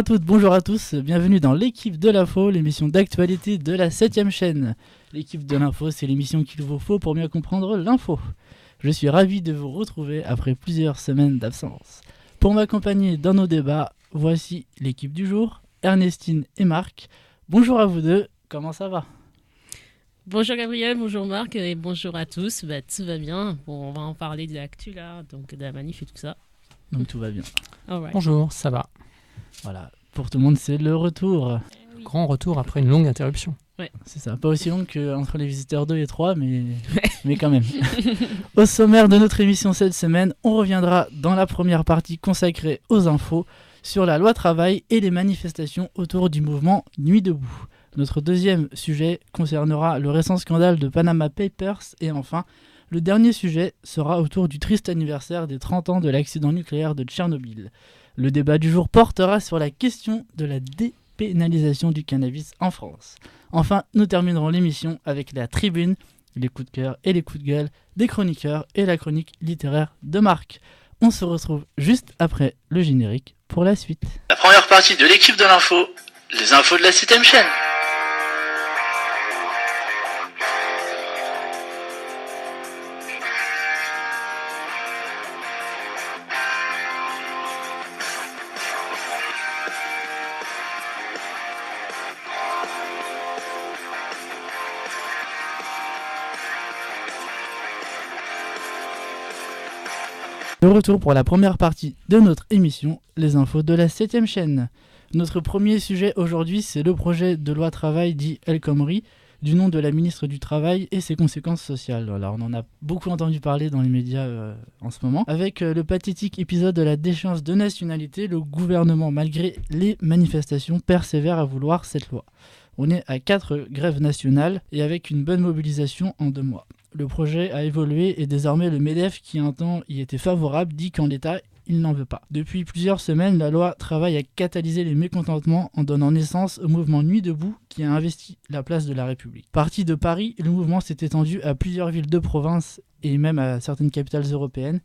à toutes, bonjour à tous, bienvenue dans l'équipe de l'info, l'émission d'actualité de la 7ème chaîne. L'équipe de l'info, c'est l'émission qu'il vous faut pour mieux comprendre l'info. Je suis ravi de vous retrouver après plusieurs semaines d'absence. Pour m'accompagner dans nos débats, voici l'équipe du jour, Ernestine et Marc. Bonjour à vous deux, comment ça va ? Bonjour Gabriel, bonjour Marc et bonjour à tous. Tout va bien. Bon, on va en parler de l'actu là, donc de la manif et tout ça. Donc tout va bien. Alright. Bonjour, ça va. Voilà, pour tout le monde c'est le retour. Oui. Grand retour après une longue interruption. C'est ça, pas aussi long qu'entre les visiteurs 2 et 3, mais quand même. Au sommaire de notre émission cette semaine, on reviendra dans la première partie consacrée aux infos sur la loi travail et les manifestations autour du mouvement Nuit debout. Notre deuxième sujet concernera le récent scandale de Panama Papers et enfin, le dernier sujet sera autour du triste anniversaire des 30 ans de l'accident nucléaire de Tchernobyl. Le débat du jour portera sur la question de la dépénalisation du cannabis en France. Enfin, nous terminerons l'émission avec la tribune, les coups de cœur et les coups de gueule des chroniqueurs et la chronique littéraire de Marc. On se retrouve juste après le générique pour la suite. La première partie de l'équipe de l'info, les infos de la 7ème chaîne. De retour pour la première partie de notre émission, les infos de la 7ème chaîne. Notre premier sujet aujourd'hui, c'est le projet de loi travail dit El Khomri, du nom de la ministre du Travail et ses conséquences sociales. Voilà, on en a beaucoup entendu parler dans les médias en ce moment. Avec le pathétique épisode de la déchéance de nationalité, le gouvernement, malgré les manifestations, persévère à vouloir cette loi. On est à 4 grèves nationales et avec une bonne mobilisation en 2 mois. Le projet a évolué et désormais le MEDEF, qui un temps y était favorable, dit qu'en l'état, il n'en veut pas. Depuis plusieurs semaines, la loi travail a catalysé les mécontentements en donnant naissance au mouvement Nuit debout qui a investi la place de la République. Parti de Paris, le mouvement s'est étendu à plusieurs villes de province et même à certaines capitales européennes.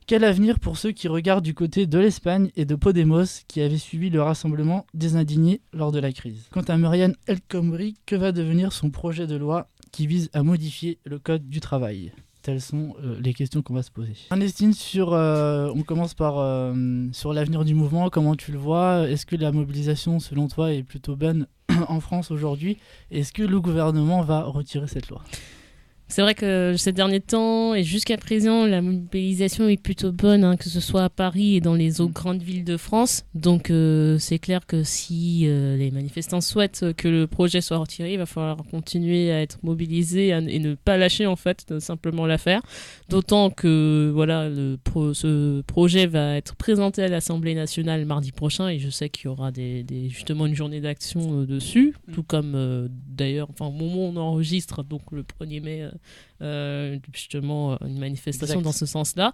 Quel avenir pour ceux qui regardent du côté de l'Espagne et de Podemos qui avaient suivi le rassemblement des indignés lors de la crise. Quant à Muriane El Khomri, que va devenir son projet de loi qui vise à modifier le code du travail? Telles sont les questions qu'on va se poser. Ernestine, on commence par sur l'avenir du mouvement, comment tu le vois? Est-ce que la mobilisation, selon toi, est plutôt bonne en France aujourd'hui? Est-ce que le gouvernement va retirer cette loi? C'est vrai que ces derniers temps et jusqu'à présent, la mobilisation est plutôt bonne, que ce soit à Paris et dans les autres grandes villes de France. Donc c'est clair que si les manifestants souhaitent que le projet soit retiré, il va falloir continuer à être mobilisés et ne pas lâcher en fait, de simplement la faire. D'autant que voilà, ce projet va être présenté à l'Assemblée nationale mardi prochain et je sais qu'il y aura justement une journée d'action dessus, tout comme d'ailleurs, au moment où on enregistre, donc le 1er mai, justement une manifestation exact. Dans ce sens-là.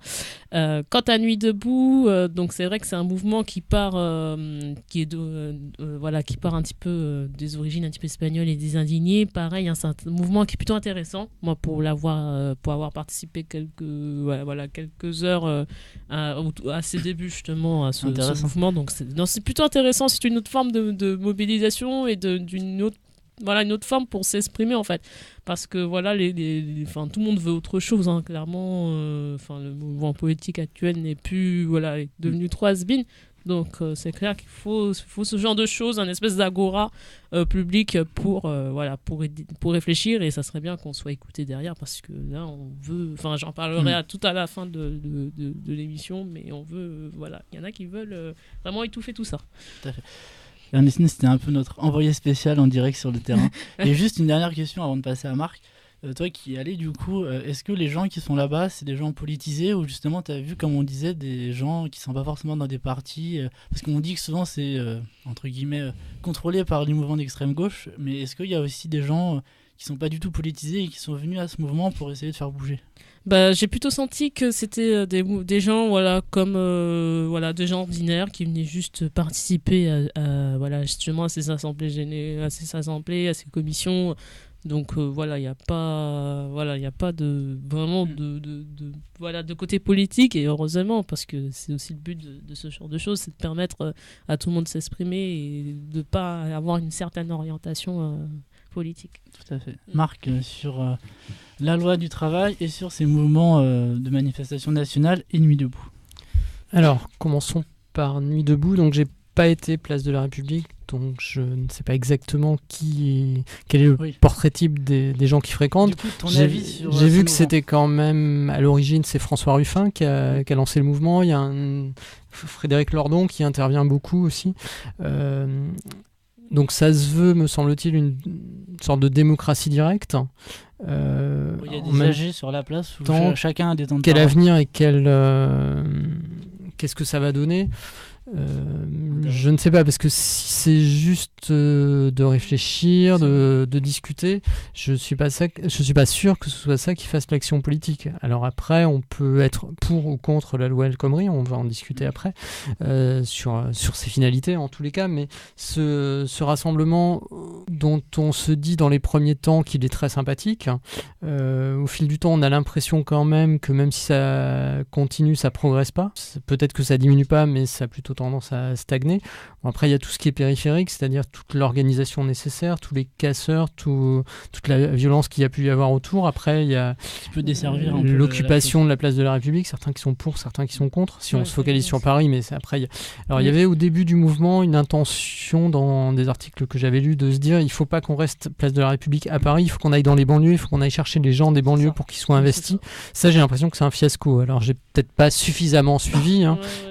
Quant à Nuit debout, donc c'est vrai que c'est un mouvement qui part, qui part un petit peu des origines un petit peu espagnoles et des indignés. Pareil, c'est un mouvement qui est plutôt intéressant. Moi, pour avoir participé quelques heures à ses débuts justement à ce mouvement, donc c'est plutôt intéressant. C'est une autre forme de mobilisation et d'une autre. Voilà, une autre forme pour s'exprimer en fait, parce que voilà, tout le monde veut autre chose, clairement. Le mouvement politique actuel n'est plus, est devenu trop has-been. Donc c'est clair qu'il faut ce genre de choses, un espèce d'agora public pour réfléchir, et ça serait bien qu'on soit écouté derrière, parce que là on veut, j'en parlerai tout à la fin de l'émission, mais on veut, il y en a qui veulent vraiment étouffer tout ça. Tout à fait. Ernestine, c'était un peu notre envoyé spécial en direct sur le terrain. Et juste une dernière question avant de passer à Marc. Toi qui y allais du coup, est-ce que les gens qui sont là-bas, c'est des gens politisés, ou justement tu as vu, comme on disait, des gens qui sont pas forcément dans des partis parce qu'on dit que souvent c'est entre guillemets contrôlé par les mouvements d'extrême gauche, mais est-ce qu'il y a aussi des gens qui sont pas du tout politisés et qui sont venus à ce mouvement pour essayer de faire bouger? J'ai plutôt senti que c'était des gens comme des gens ordinaires qui venaient juste participer à justement à ces assemblées à ces commissions, Donc voilà, il n'y a pas de vraiment de côté politique, et heureusement, parce que c'est aussi le but de ce genre de choses, c'est de permettre à tout le monde de s'exprimer et de pas avoir une certaine orientation politique. Tout à fait. Marc, sur la loi du travail et sur ces mouvements de manifestation nationale et Nuit debout. Alors, commençons par Nuit debout. Donc, j'ai pas été place de la République, donc je ne sais pas exactement quel est le portrait type des gens qui fréquentent. Du coup, ton avis sur j'ai vu que c'était quand même, à l'origine, c'est François Ruffin qui a lancé le mouvement. Il y a Frédéric Lordon qui intervient beaucoup aussi. Donc ça se veut, me semble-t-il, une sorte de démocratie directe. Il y a des AG sur la place où chacun a des temps de quel parole. Avenir et qu'est-ce que ça va donner? Je ne sais pas, parce que si c'est juste de réfléchir, de discuter, je suis pas sûr que ce soit ça qui fasse l'action politique. Alors après, on peut être pour ou contre la loi El Khomri, on va en discuter après, sur ses finalités en tous les cas, mais ce rassemblement dont on se dit dans les premiers temps qu'il est très sympathique, au fil du temps, on a l'impression quand même que même si ça continue, ça progresse pas. Peut-être que ça diminue pas, mais ça a plutôt tendance à stagner. Bon, après, il y a tout ce qui est périphérique, c'est-à-dire toute l'organisation nécessaire, tous les casseurs, toute la violence qu'il y a pu y avoir autour. Après, il y a l'occupation de la place de la République, certains qui sont pour, certains qui sont contre, si on se focalise sur Paris, mais après... Alors, il y avait au début du mouvement une intention dans des articles que j'avais lus de se dire, il ne faut pas qu'on reste place de la République à Paris, il faut qu'on aille dans les banlieues, il faut qu'on aille chercher les gens des banlieues pour qu'ils soient investis. Ça, j'ai l'impression que c'est un fiasco. Alors, j'ai peut-être pas suffisamment suivi,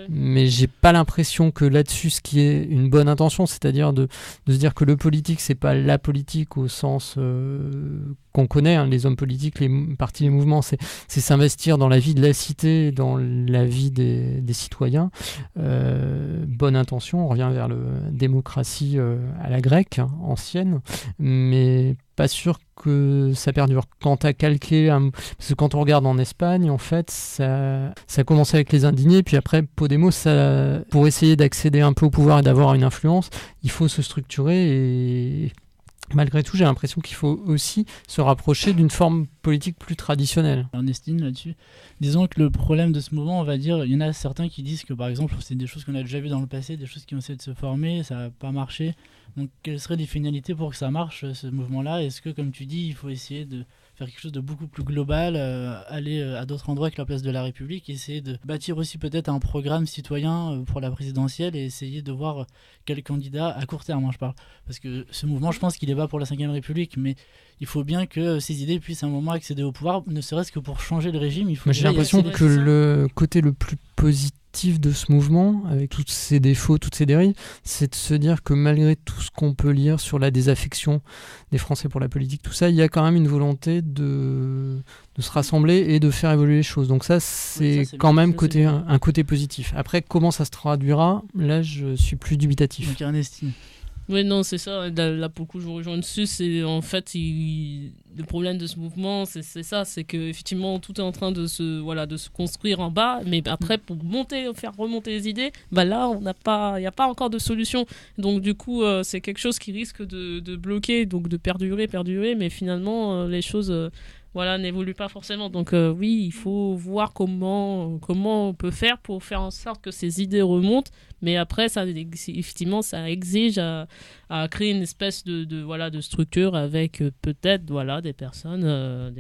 mais j'ai pas l'impression que là-dessus, ce qui est une bonne intention, c'est-à-dire de se dire que le politique, c'est pas la politique au sens qu'on connaît, les hommes politiques, les partis, les mouvements, c'est s'investir dans la vie de la cité, dans la vie des citoyens. Bonne intention, on revient vers la démocratie à la grecque, ancienne, mais pas sûr que ça perdure. Quant à calquer, parce que quand on regarde en Espagne, en fait, ça a commencé avec les indignés, puis après, Podemos, pour essayer d'accéder un peu au pouvoir et d'avoir une influence, il faut se structurer, et malgré tout, j'ai l'impression qu'il faut aussi se rapprocher d'une forme politique plus traditionnelle. Ernestine, là-dessus, disons que le problème de ce mouvement, on va dire, il y en a certains qui disent que, par exemple, c'est des choses qu'on a déjà vues dans le passé, des choses qui ont essayé de se former, ça n'a pas marché. Donc, quelles seraient les finalités pour que ça marche, ce mouvement-là? Est-ce que, comme tu dis, il faut essayer de faire quelque chose de beaucoup plus global, aller à d'autres endroits que la place de la République, essayer de bâtir aussi peut-être un programme citoyen pour la présidentielle et essayer de voir quel candidat, à court terme, je parle. Parce que ce mouvement, je pense qu'il est pas pour la 5e République, mais il faut bien que ces idées puissent à un moment accéder au pouvoir, ne serait-ce que pour changer le régime. Il faut j'ai l'impression que le côté le plus positif de ce mouvement, avec tous ses défauts, toutes ses dérives, c'est de se dire que malgré tout ce qu'on peut lire sur la désaffection des Français pour la politique, tout ça, il y a quand même une volonté de se rassembler et de faire évoluer les choses. Donc ça, c'est quand même un côté positif. Après, comment ça se traduira, là, je suis plus dubitatif. Donc Ernestine. Oui, non, c'est ça. Là, pour le coup, je vous rejoins dessus. C'est en fait, le problème de ce mouvement, c'est ça, c'est que effectivement, tout est en train de se construire en bas, mais après, pour faire remonter les idées, là, il n'y a pas encore de solution. Donc, du coup, c'est quelque chose qui risque de bloquer, donc de perdurer, mais finalement, les choses n'évoluent pas forcément. Donc, oui, il faut voir comment on peut faire pour faire en sorte que ces idées remontent. Mais après, effectivement, ça exige à créer une espèce de structure avec peut-être des personnes,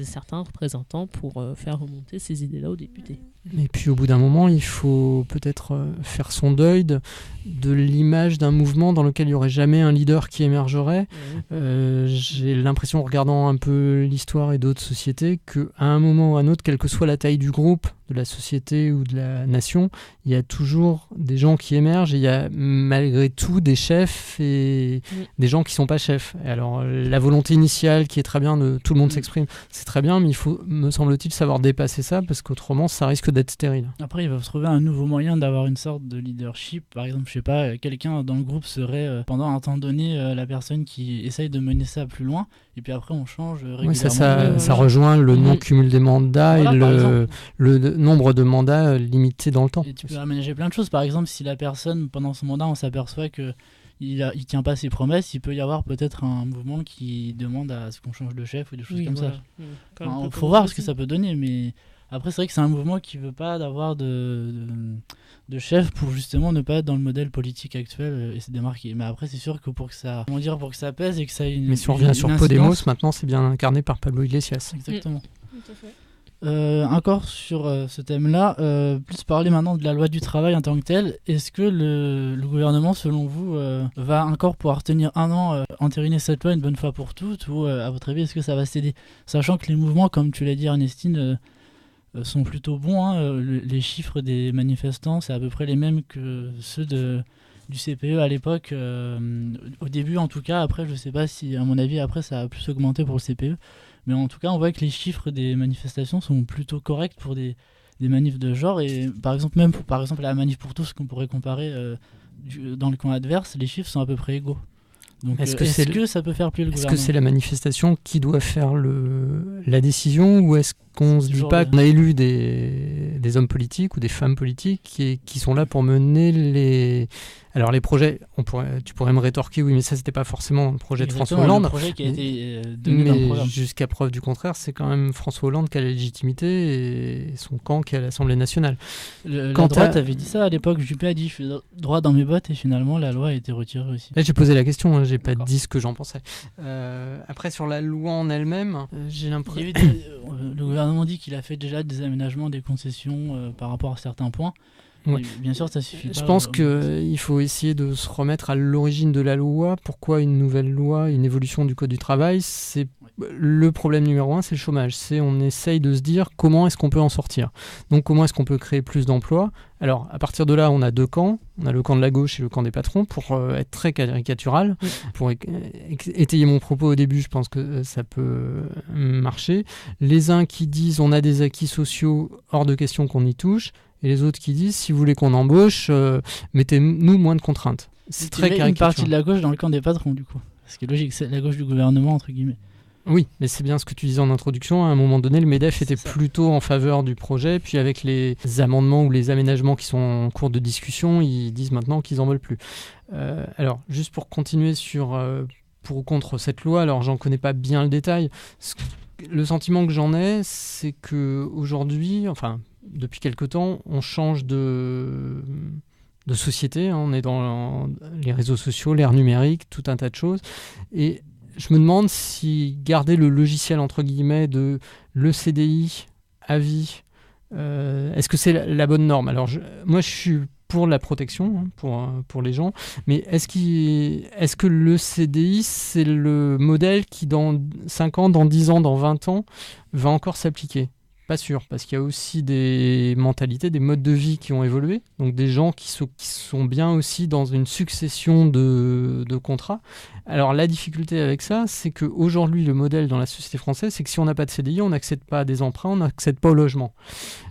certains représentants pour faire remonter ces idées-là aux députés. Et puis au bout d'un moment, il faut peut-être faire son deuil de l'image d'un mouvement dans lequel il n'y aurait jamais un leader qui émergerait. J'ai l'impression, en regardant un peu l'histoire et d'autres sociétés, qu'à un moment ou à un autre, quelle que soit la taille du groupe, de la société ou de la nation, il y a toujours des gens qui émergent et il y a malgré tout des chefs et des gens qui ne sont pas chefs. Et alors la volonté initiale qui est très bien de tout le monde s'exprime, c'est très bien, mais il faut, me semble-t-il, savoir dépasser ça parce qu'autrement ça risque d'être stérile. Après il va trouver un nouveau moyen d'avoir une sorte de leadership. Par exemple, je sais pas, quelqu'un dans le groupe serait pendant un temps donné la personne qui essaye de mener ça plus loin et puis après on change régulièrement. Oui, ça rejoint le non-cumul des mandats et le nombre de mandats limité dans le temps. Et tu peux aménager plein de choses. Par exemple, si la personne, pendant son mandat, on s'aperçoit qu'il il tient pas ses promesses, il peut y avoir peut-être un mouvement qui demande à ce qu'on change de chef ou des choses comme ça. Il faut voir ce que ça peut donner, mais après c'est vrai que c'est un mouvement qui veut pas d'avoir de chef pour justement ne pas être dans le modèle politique actuel et se démarquer. Mais après c'est sûr que pour que ça pèse et que ça ait une Mais si on revient sur Podemos, maintenant c'est bien incarné par Pablo Iglesias. Exactement. Tout à fait. Encore sur ce thème-là, plus parler maintenant de la loi du travail en tant que telle. Est-ce que le gouvernement, selon vous, va encore pouvoir tenir un an, entériner cette loi une bonne fois pour toutes, ou à votre avis, est-ce que ça va céder? Sachant que les mouvements, comme tu l'as dit Ernestine, sont plutôt bons. Les chiffres des manifestants, c'est à peu près les mêmes que ceux du CPE à l'époque, au début en tout cas. Après, je sais pas si, à mon avis, après ça a plus augmenté pour le CPE. Mais en tout cas, on voit que les chiffres des manifestations sont plutôt corrects pour des manifs de genre. Et par exemple, même par exemple la manif pour tous qu'on pourrait comparer dans le camp adverse, les chiffres sont à peu près égaux. Donc est-ce que ça peut faire plier le gouvernement? Est-ce que c'est la manifestation qui doit faire la décision, ou est-ce qu'on se dit pas qu'on a élu des hommes politiques ou des femmes politiques qui sont là pour mener les projets? Tu pourrais me rétorquer, oui, mais ça c'était pas forcément le projet de François Hollande. Le projet qui a été donné dans le programme. Jusqu'à preuve du contraire, c'est quand même François Hollande qui a la légitimité et son camp qui est à l'Assemblée nationale. La droite avait dit ça à l'époque. Juppé a dit je fais droit dans mes bottes, et finalement la loi a été retirée aussi. Là, j'ai posé la question, j'ai pas dit ce que j'en pensais. Après, sur la loi en elle-même, j'ai l'impression... Le gouvernement dit qu'il a fait déjà des aménagements, des concessions par rapport à certains points. Ouais. Bien sûr, ça suffit pas. Je pense qu'il faut essayer de se remettre à l'origine de la loi. Pourquoi une nouvelle loi, une évolution du Code du travail? Le problème numéro 1, c'est le chômage. On essaye de se dire comment est-ce qu'on peut en sortir. Donc comment est-ce qu'on peut créer plus d'emplois? Alors à partir de là, on a deux camps. On a le camp de la gauche et le camp des patrons, pour être très caricatural. Oui. Pour étayer mon propos au début, je pense que ça peut marcher. Les uns qui disent on a des acquis sociaux, hors de question qu'on y touche. Et les autres qui disent si vous voulez qu'on embauche, mettez-nous moins de contraintes. C'est très caricatural. Une partie de la gauche dans le camp des patrons, du coup. Ce qui est logique, c'est la gauche du gouvernement, entre guillemets. Oui, mais c'est bien ce que tu disais en introduction. À un moment donné, le MEDEF était plutôt en faveur du projet. Puis avec les amendements ou les aménagements qui sont en cours de discussion, ils disent maintenant qu'ils n'en veulent plus. Alors, juste pour continuer sur pour ou contre cette loi, alors j'en connais pas bien le détail. Le sentiment que j'en ai, c'est qu'aujourd'hui, enfin depuis quelque temps, on change de société. On est dans les réseaux sociaux, l'ère numérique, tout un tas de choses. Et je me demande si garder le logiciel, entre guillemets, de le CDI à vie, est-ce que c'est la bonne norme? Alors, moi, je suis pour la protection, pour les gens, mais est-ce que le CDI, c'est le modèle qui, dans 5 ans, dans 10 ans, dans 20 ans, va encore s'appliquer? Pas sûr, parce qu'il y a aussi des mentalités, des modes de vie qui ont évolué, donc des gens qui sont bien aussi dans une succession de contrats. Alors la difficulté avec ça, c'est qu'aujourd'hui, le modèle dans la société française, c'est que si on n'a pas de CDI, on n'accède pas à des emprunts, on n'accède pas au logement.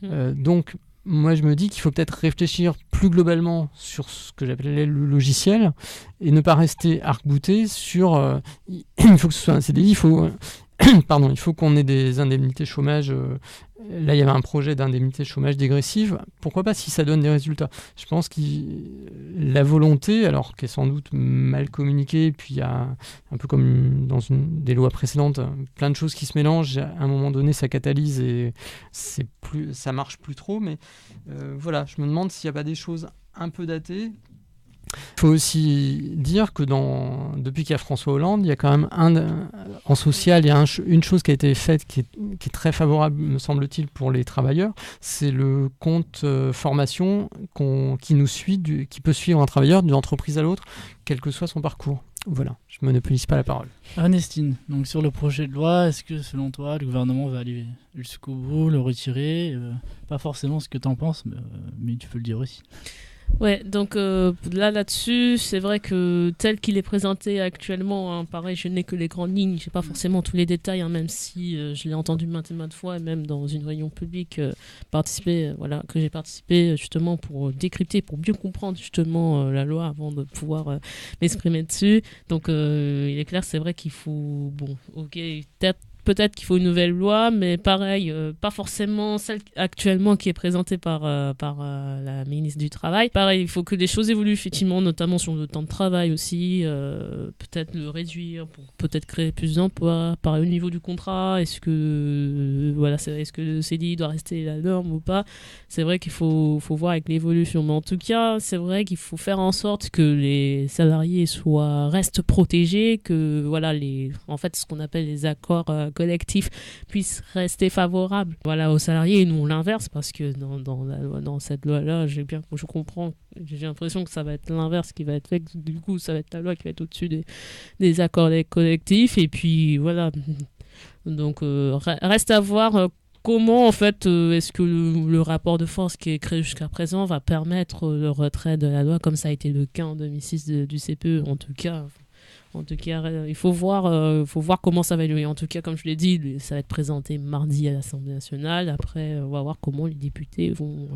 Donc moi je me dis qu'il faut peut-être réfléchir plus globalement sur ce que j'appelais le logiciel, et ne pas rester arc-bouté sur il faut que ce soit un CDI, il faut qu'on ait des indemnités chômage. Là, il y avait un projet d'indemnité chômage dégressive. Pourquoi pas, si ça donne des résultats? Je pense que la volonté, alors qu'elle est sans doute mal communiquée, puis il y a un peu comme dans des lois précédentes, plein de choses qui se mélangent. À un moment donné, ça catalyse et ça marche plus trop. Mais voilà, je me demande s'il n'y a pas des choses un peu datées. Il faut aussi dire que depuis qu'il y a François Hollande, il y a quand même en social, il y a une chose qui a été faite qui est très favorable, me semble-t-il, pour les travailleurs, c'est le compte formation qui nous suit, qui peut suivre un travailleur d'une entreprise à l'autre, quel que soit son parcours. Voilà, je ne monopolise pas la parole. Ernestine, donc sur le projet de loi, est-ce que selon toi, le gouvernement va aller jusqu'au bout, le retirer? Pas forcément ce que tu en penses, mais tu peux le dire aussi. Ouais, donc là-dessus, c'est vrai que tel qu'il est présenté actuellement, pareil, je n'ai que les grandes lignes, je n'ai pas forcément tous les détails, même si je l'ai entendu maintes et maintes fois, et même dans une réunion publique que j'ai participé justement pour décrypter, pour mieux comprendre justement la loi avant de pouvoir m'exprimer dessus. Donc il est clair, c'est vrai qu'il faut, peut-être peut-être qu'il faut une nouvelle loi, mais pareil, pas forcément celle actuellement qui est présentée par la ministre du Travail. Pareil, il faut que les choses évoluent effectivement, notamment sur le temps de travail aussi, peut-être le réduire pour peut-être créer plus d'emplois. Pareil, au niveau du contrat, est-ce que le CDI doit rester la norme ou pas? C'est vrai qu'il faut voir avec l'évolution, mais en tout cas, c'est vrai qu'il faut faire en sorte que les salariés restent protégés, que en fait ce qu'on appelle les accords collectifs puissent rester favorables aux salariés et non l'inverse, parce que dans cette loi-là, je comprends, j'ai l'impression que ça va être l'inverse qui va être fait, du coup ça va être la loi qui va être au-dessus des accords collectifs, et puis voilà. Donc reste à voir comment en fait est-ce que le rapport de force qui est créé jusqu'à présent va permettre le retrait de la loi, comme ça a été le cas en 2006 du CPE. En tout cas, il faut voir comment ça va évoluer. En tout cas, comme je l'ai dit, ça va être présenté mardi à l'Assemblée nationale. Après, on va voir comment les députés vont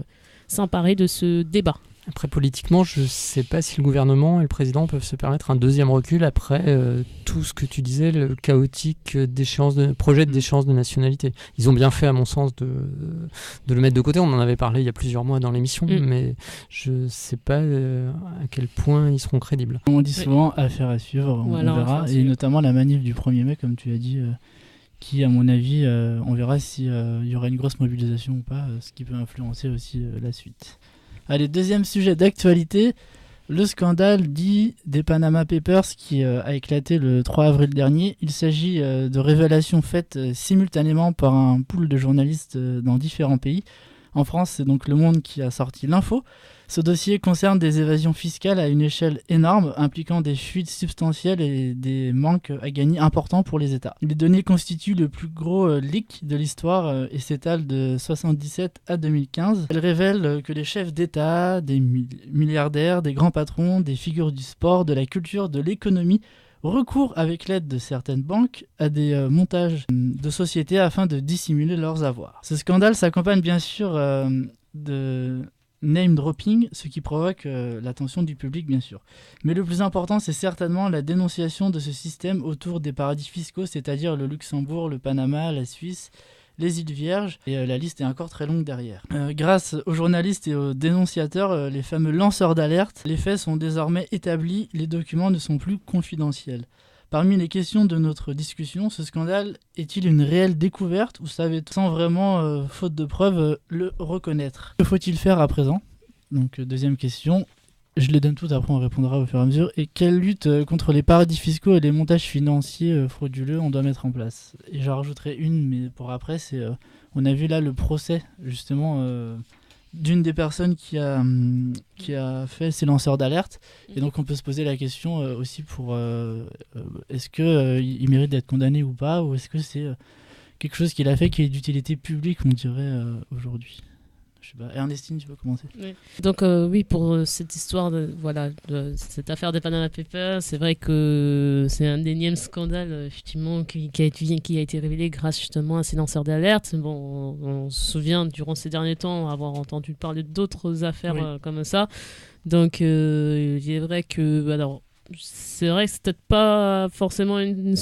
s'emparer de ce débat. Après, politiquement, je ne sais pas si le gouvernement et le président peuvent se permettre un deuxième recul après tout ce que tu disais, le chaotique projet de déchéance de nationalité. Ils ont bien fait, à mon sens, de le mettre de côté. On en avait parlé il y a plusieurs mois dans l'émission, mais je ne sais pas à quel point ils seront crédibles. On dit souvent affaire à suivre, on verra, et notamment la manif du 1er mai, comme tu l'as dit, qui, à mon avis, on verra s'il y aura une grosse mobilisation ou pas, ce qui peut influencer aussi la suite. Allez, deuxième sujet d'actualité, le scandale dit des Panama Papers qui a éclaté le 3 avril dernier. Il s'agit de révélations faites simultanément par un pool de journalistes dans différents pays. En France, c'est donc Le Monde qui a sorti l'info. Ce dossier concerne des évasions fiscales à une échelle énorme, impliquant des fuites substantielles et des manques à gagner importants pour les États. Les données constituent le plus gros leak de l'histoire et s'étalent de 1977 à 2015. Elles révèlent que les chefs d'État, des milliardaires, des grands patrons, des figures du sport, de la culture, de l'économie recourent avec l'aide de certaines banques à des montages de sociétés afin de dissimuler leurs avoirs. Ce scandale s'accompagne bien sûr de name dropping, ce qui provoque l'attention du public bien sûr. Mais le plus important, c'est certainement la dénonciation de ce système autour des paradis fiscaux, c'est-à-dire le Luxembourg, le Panama, la Suisse, les îles Vierges, et la liste est encore très longue derrière. Grâce aux journalistes et aux dénonciateurs, les fameux lanceurs d'alerte, les faits sont désormais établis, les documents ne sont plus confidentiels. Parmi les questions de notre discussion, ce scandale est-il une réelle découverte ou savait-on sans vraiment, faute de preuves, le reconnaître? Que faut-il faire à présent? Donc deuxième question, je les donne toutes, après on répondra au fur et à mesure. Et quelle lutte contre les paradis fiscaux et les montages financiers frauduleux on doit mettre en place? Et j'en rajouterai une, mais pour après, on a vu là le procès justement d'une des personnes qui a fait ces lanceurs d'alerte, et donc on peut se poser la question aussi pour est-ce qu'il mérite d'être condamné ou pas, ou est-ce que c'est quelque chose qu'il a fait qui est d'utilité publique, on dirait aujourd'hui. Je sais pas. Ernestine, tu peux commencer. Oui. Donc oui, pour cette histoire de cette affaire des Panama Papers, c'est vrai que c'est un énième scandale effectivement qui a été révélé grâce justement à ces lanceurs d'alerte. Bon, on se souvient durant ces derniers temps avoir entendu parler d'autres affaires comme ça. Donc il est vrai que c'est vrai que c'est peut-être pas forcément une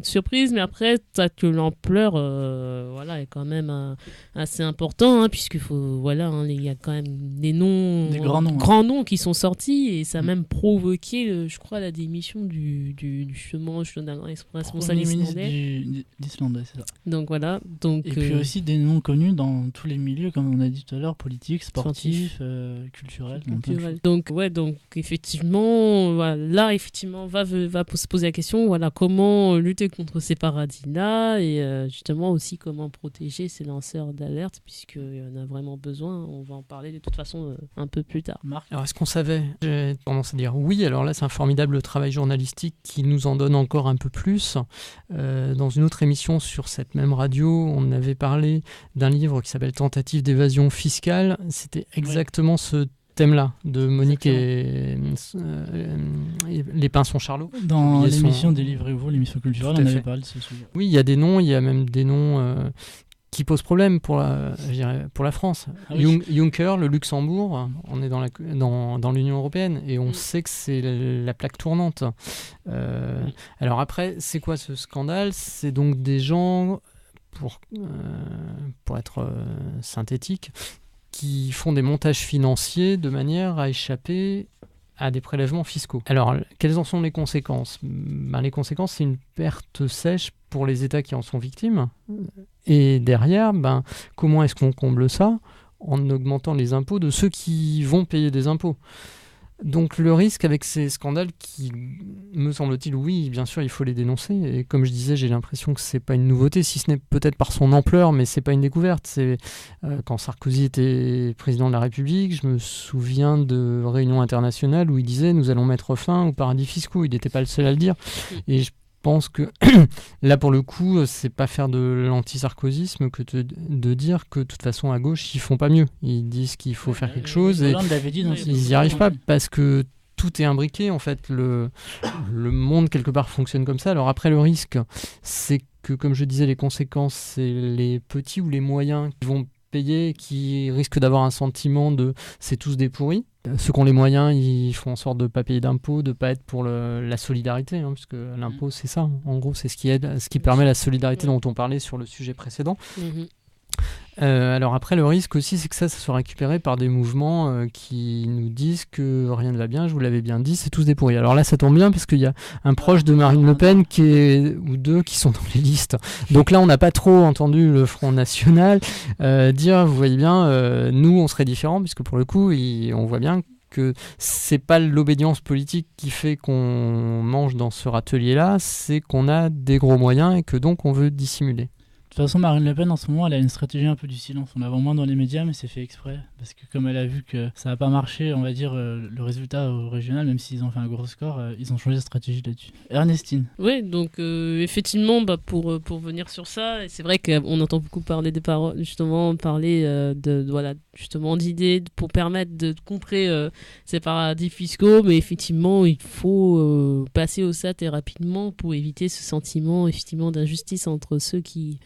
surprise, mais après t'as que l'ampleur est quand même assez important, hein, puisqu'il faut il y a quand même des grands noms qui sont sortis, et ça a même provoqué je crois la démission du responsable islandais d'Islande, c'est ça. Donc et puis aussi des noms connus dans tous les milieux, comme on a dit tout à l'heure, politiques, sportifs, culturels. Donc effectivement là effectivement va se poser la question, comment lutter contre ces paradis-là, et justement aussi comment protéger ces lanceurs d'alerte, puisqu'il y en a vraiment besoin. On va en parler de toute façon un peu plus tard. Marc, alors est-ce qu'on savait? J'ai tendance à dire oui. Alors là, c'est un formidable travail journalistique qui nous en donne encore un peu plus. Dans une autre émission sur cette même radio, on avait parlé d'un livre qui s'appelle Tentative d'évasion fiscale. C'était exactement ce thème-là de Monique et les Pinsons-Charlot. Dans l'émission Délivrez-vous, l'émission culturelle, on avait parlé de ce sujet. Oui, il y a des noms, il y a même des noms qui pose problème pour la France. Ah oui. Juncker, le Luxembourg, on est dans l'Union européenne et on sait que c'est la plaque tournante. Alors après, c'est quoi ce scandale ? C'est donc des gens, pour être synthétique, qui font des montages financiers de manière à échapper à des prélèvements fiscaux. Alors, quelles en sont les conséquences ? Les conséquences, c'est une perte sèche pour les États qui en sont victimes. Et derrière, comment est-ce qu'on comble ça ? En augmentant les impôts de ceux qui vont payer des impôts. Donc le risque avec ces scandales qui, me semble-t-il, oui, bien sûr, il faut les dénoncer. Et comme je disais, j'ai l'impression que c'est pas une nouveauté, si ce n'est peut-être par son ampleur, mais c'est pas une découverte. C'est quand Sarkozy était président de la République, je me souviens de réunions internationales où il disait nous allons mettre fin aux paradis fiscaux. Il n'était pas le seul à le dire. Et je pense que là, pour le coup, c'est pas faire de l'anti-sarkozisme que de dire que de toute façon à gauche ils font pas mieux. Ils disent qu'il faut faire quelque chose et ils n'y arrivent pas parce que tout est imbriqué en fait. Le monde quelque part fonctionne comme ça. Alors après, le risque, c'est que comme je disais, les conséquences, c'est les petits ou les moyens qui vont payer, qui risquent d'avoir un sentiment de c'est tous des pourris. Ceux qui ont les moyens, ils font en sorte de ne pas payer d'impôts, de ne pas être pour la solidarité, puisque l'impôt, c'est ça. En gros, c'est ce qui aide, ce qui permet la solidarité dont on parlait sur le sujet précédent. Alors après, le risque aussi, c'est que ça soit récupéré par des mouvements qui nous disent que rien ne va bien, je vous l'avais bien dit, c'est tous des pourris. Alors là, ça tombe bien, parce qu'il y a un proche de Marine Le Pen ou deux qui sont dans les listes. Donc là, on n'a pas trop entendu le Front National dire, vous voyez bien, nous, on serait différents, puisque pour le coup, on voit bien que c'est pas l'obédience politique qui fait qu'on mange dans ce râtelier-là, c'est qu'on a des gros moyens et que donc on veut dissimuler. De toute façon, Marine Le Pen, en ce moment, elle a une stratégie un peu du silence. On la voit moins dans les médias, mais c'est fait exprès. Parce que comme elle a vu que ça n'a pas marché, on va dire, le résultat au régional, même s'ils ont fait un gros score, ils ont changé de stratégie là-dessus. Ernestine. Oui, donc effectivement, pour venir sur ça, c'est vrai qu'on entend beaucoup parler des paroles, justement, d'idées pour permettre de contrer ces paradis fiscaux, mais effectivement, il faut passer au SAT et rapidement pour éviter ce sentiment, effectivement, d'injustice entre ceux qui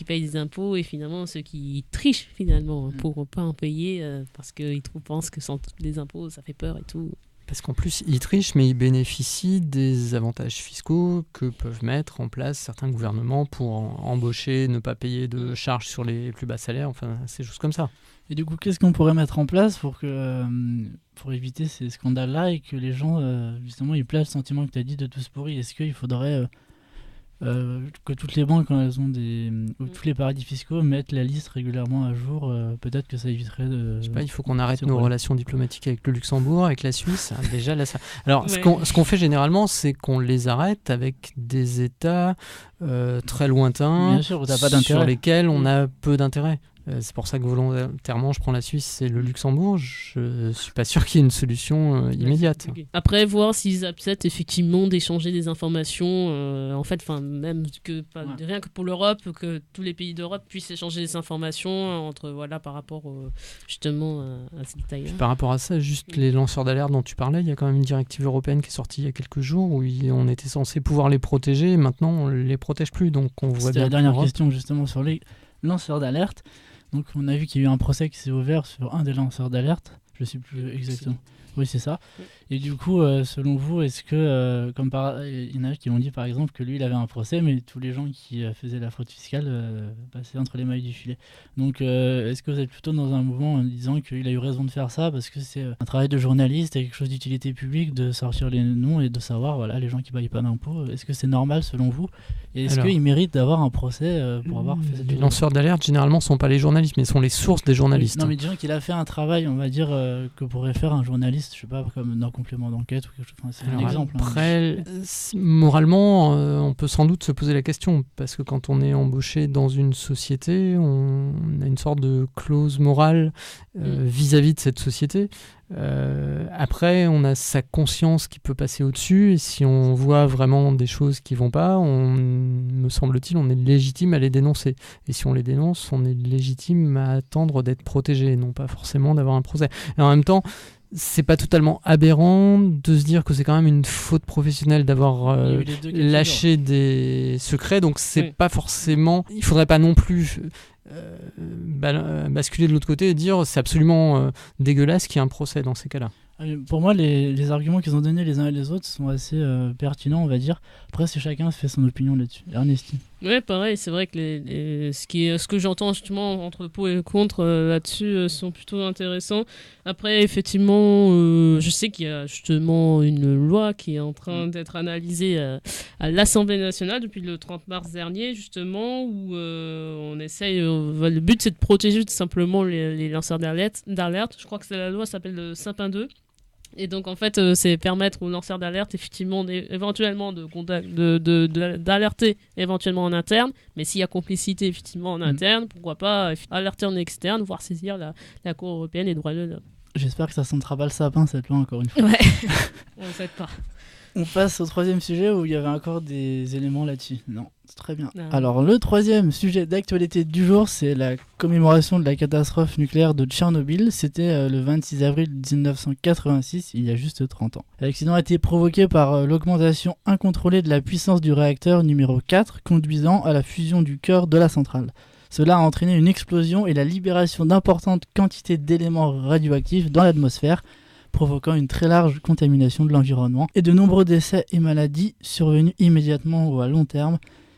payent des impôts et finalement ceux qui trichent finalement pour ne pas en payer parce qu'ils pensent que sans les impôts ça fait peur et tout. Parce qu'en plus ils trichent mais ils bénéficient des avantages fiscaux que peuvent mettre en place certains gouvernements pour embaucher, ne pas payer de charges sur les plus bas salaires, enfin c'est juste comme ça. Et du coup, qu'est-ce qu'on pourrait mettre en place pour éviter ces scandales-là et que les gens, justement, ils plaisent le sentiment que tu as dit de tous pourris ? Est-ce qu'il faudrait que toutes les banques, quand elles ont ou tous les paradis fiscaux, mettent la liste régulièrement à jour, peut-être que ça éviterait de... Je sais pas, il faut qu'on arrête nos relations diplomatiques avec le Luxembourg, avec la Suisse. Déjà, là, ça... Alors, ce qu'on fait généralement, c'est qu'on les arrête avec des États très lointains, bien sûr, où t'as pas d'intérêt, sur lesquels on a peu d'intérêt. C'est pour ça que volontairement je prends la Suisse et le Luxembourg. Je suis pas sûr qu'il y ait une solution immédiate. Okay. Après, voir s'ils acceptent effectivement d'échanger des informations, en fait, même que rien que pour l'Europe, que tous les pays d'Europe puissent échanger des informations par rapport justement à ces détails-là. Par rapport à ça, juste les lanceurs d'alerte dont tu parlais, il y a quand même une directive européenne qui est sortie il y a quelques jours où on était censé pouvoir les protéger. Et maintenant, on les protège plus. Donc on voit bien. La dernière question justement sur les lanceurs d'alerte. Donc on a vu qu'il y a eu un procès qui s'est ouvert sur un des lanceurs d'alerte. Je ne sais plus exactement. Oui, c'est ça. Et du coup, selon vous, est-ce que, il y en a qui ont dit par exemple que lui, il avait un procès, mais tous les gens qui faisaient la fraude fiscale passaient entre les mailles du filet. Donc, est-ce que vous êtes plutôt dans un mouvement en disant qu'il a eu raison de faire ça parce que c'est un travail de journaliste et quelque chose d'utilité publique de sortir les noms et de savoir, les gens qui ne payent pas d'impôts, est-ce que c'est normal selon vous ? Et est-ce qu'ils méritent d'avoir un procès pour avoir fait cette... Les lanceurs d'alerte, généralement, ne sont pas les journalistes, mais sont les sources des journalistes. Oui, non, mais disons qu'il a fait un travail, on va dire, que pourrait faire un journaliste, je sais pas, comme dans Complément d'enquête ou quelque chose. Enfin, c'est un exemple. Après, moralement, on peut sans doute se poser la question, parce que quand on est embauché dans une société, on a une sorte de clause morale vis-à-vis de cette société. Après, on a sa conscience qui peut passer au-dessus, et si on voit vraiment des choses qui vont pas, me semble-t-il, on est légitime à les dénoncer. Et si on les dénonce, on est légitime à attendre d'être protégé, non pas forcément d'avoir un procès. Et en même temps, c'est pas totalement aberrant de se dire que c'est quand même une faute professionnelle d'avoir Il y a eu les deux cas de lâché des secrets, donc c'est Oui. pas forcément... Il faudrait pas non plus basculer de l'autre côté et dire c'est absolument dégueulasse qu'il y ait un procès dans ces cas-là. Pour moi, les arguments qu'ils ont donnés les uns et les autres sont assez pertinents, on va dire. Après, c'est chacun se fait son opinion là-dessus. Ernestine. Ouais, pareil, c'est vrai que ce que j'entends justement entre le pour et le contre là-dessus sont plutôt intéressants. Après, effectivement, je sais qu'il y a justement une loi qui est en train d'être analysée à l'Assemblée nationale depuis le 30 mars dernier, justement, où on essaye. Le but, c'est de protéger tout simplement les lanceurs d'alerte. Je crois que la loi s'appelle le Sapin 2. Et donc en fait c'est permettre aux lanceurs d'alerte effectivement éventuellement d'alerter éventuellement en interne, mais s'il y a complicité effectivement en interne, pourquoi pas alerter en externe, voire saisir la Cour européenne des droits de l'homme. J'espère que ça sentira pas le sapin cette loi encore une fois. Ouais, on ne sait pas. On passe au troisième sujet où il y avait encore des éléments là-dessus. Non, c'est très bien. Ah. Alors le troisième sujet d'actualité du jour, c'est la commémoration de la catastrophe nucléaire de Tchernobyl. C'était le 26 avril 1986, il y a juste 30 ans. L'accident a été provoqué par l'augmentation incontrôlée de la puissance du réacteur numéro 4, conduisant à la fusion du cœur de la centrale. Cela a entraîné une explosion et la libération d'importantes quantités d'éléments radioactifs dans l'atmosphère, provoquant une très large contamination de l'environnement et de nombreux décès et maladies survenus immédiatement ou à long terme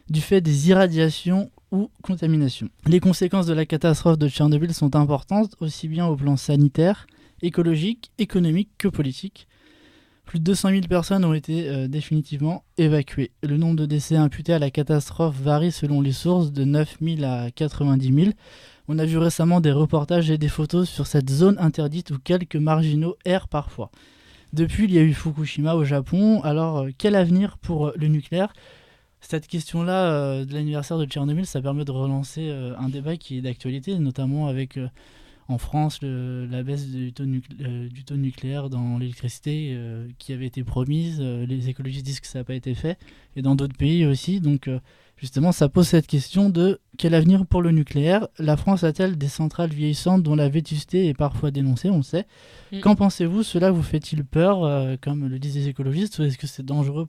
du fait des irradiations ou contaminations. Les conséquences de la catastrophe de Tchernobyl sont importantes, aussi bien au plan sanitaire, écologique, économique que politique. Plus de 200 000 personnes ont été définitivement évacuées. Le nombre de décès imputés à la catastrophe varie selon les sources, de 9 000 à 90 000. On a vu récemment des reportages et des photos sur cette zone interdite où quelques marginaux errent parfois. Depuis, il y a eu Fukushima au Japon. Alors, quel avenir pour le nucléaire ? Cette question-là de l'anniversaire de Tchernobyl, ça permet de relancer un débat qui est d'actualité, notamment avec en France la baisse du taux nucléaire dans l'électricité qui avait été promise. Les écologistes disent que ça n'a pas été fait, et dans d'autres pays aussi. Donc, justement, ça pose cette question de quel avenir pour le nucléaire ? La France a-t-elle des centrales vieillissantes dont la vétusté est parfois dénoncée, on le sait. Qu'en pensez-vous ? Cela vous fait-il peur, comme le disent les écologistes, ou est-ce que c'est dangereux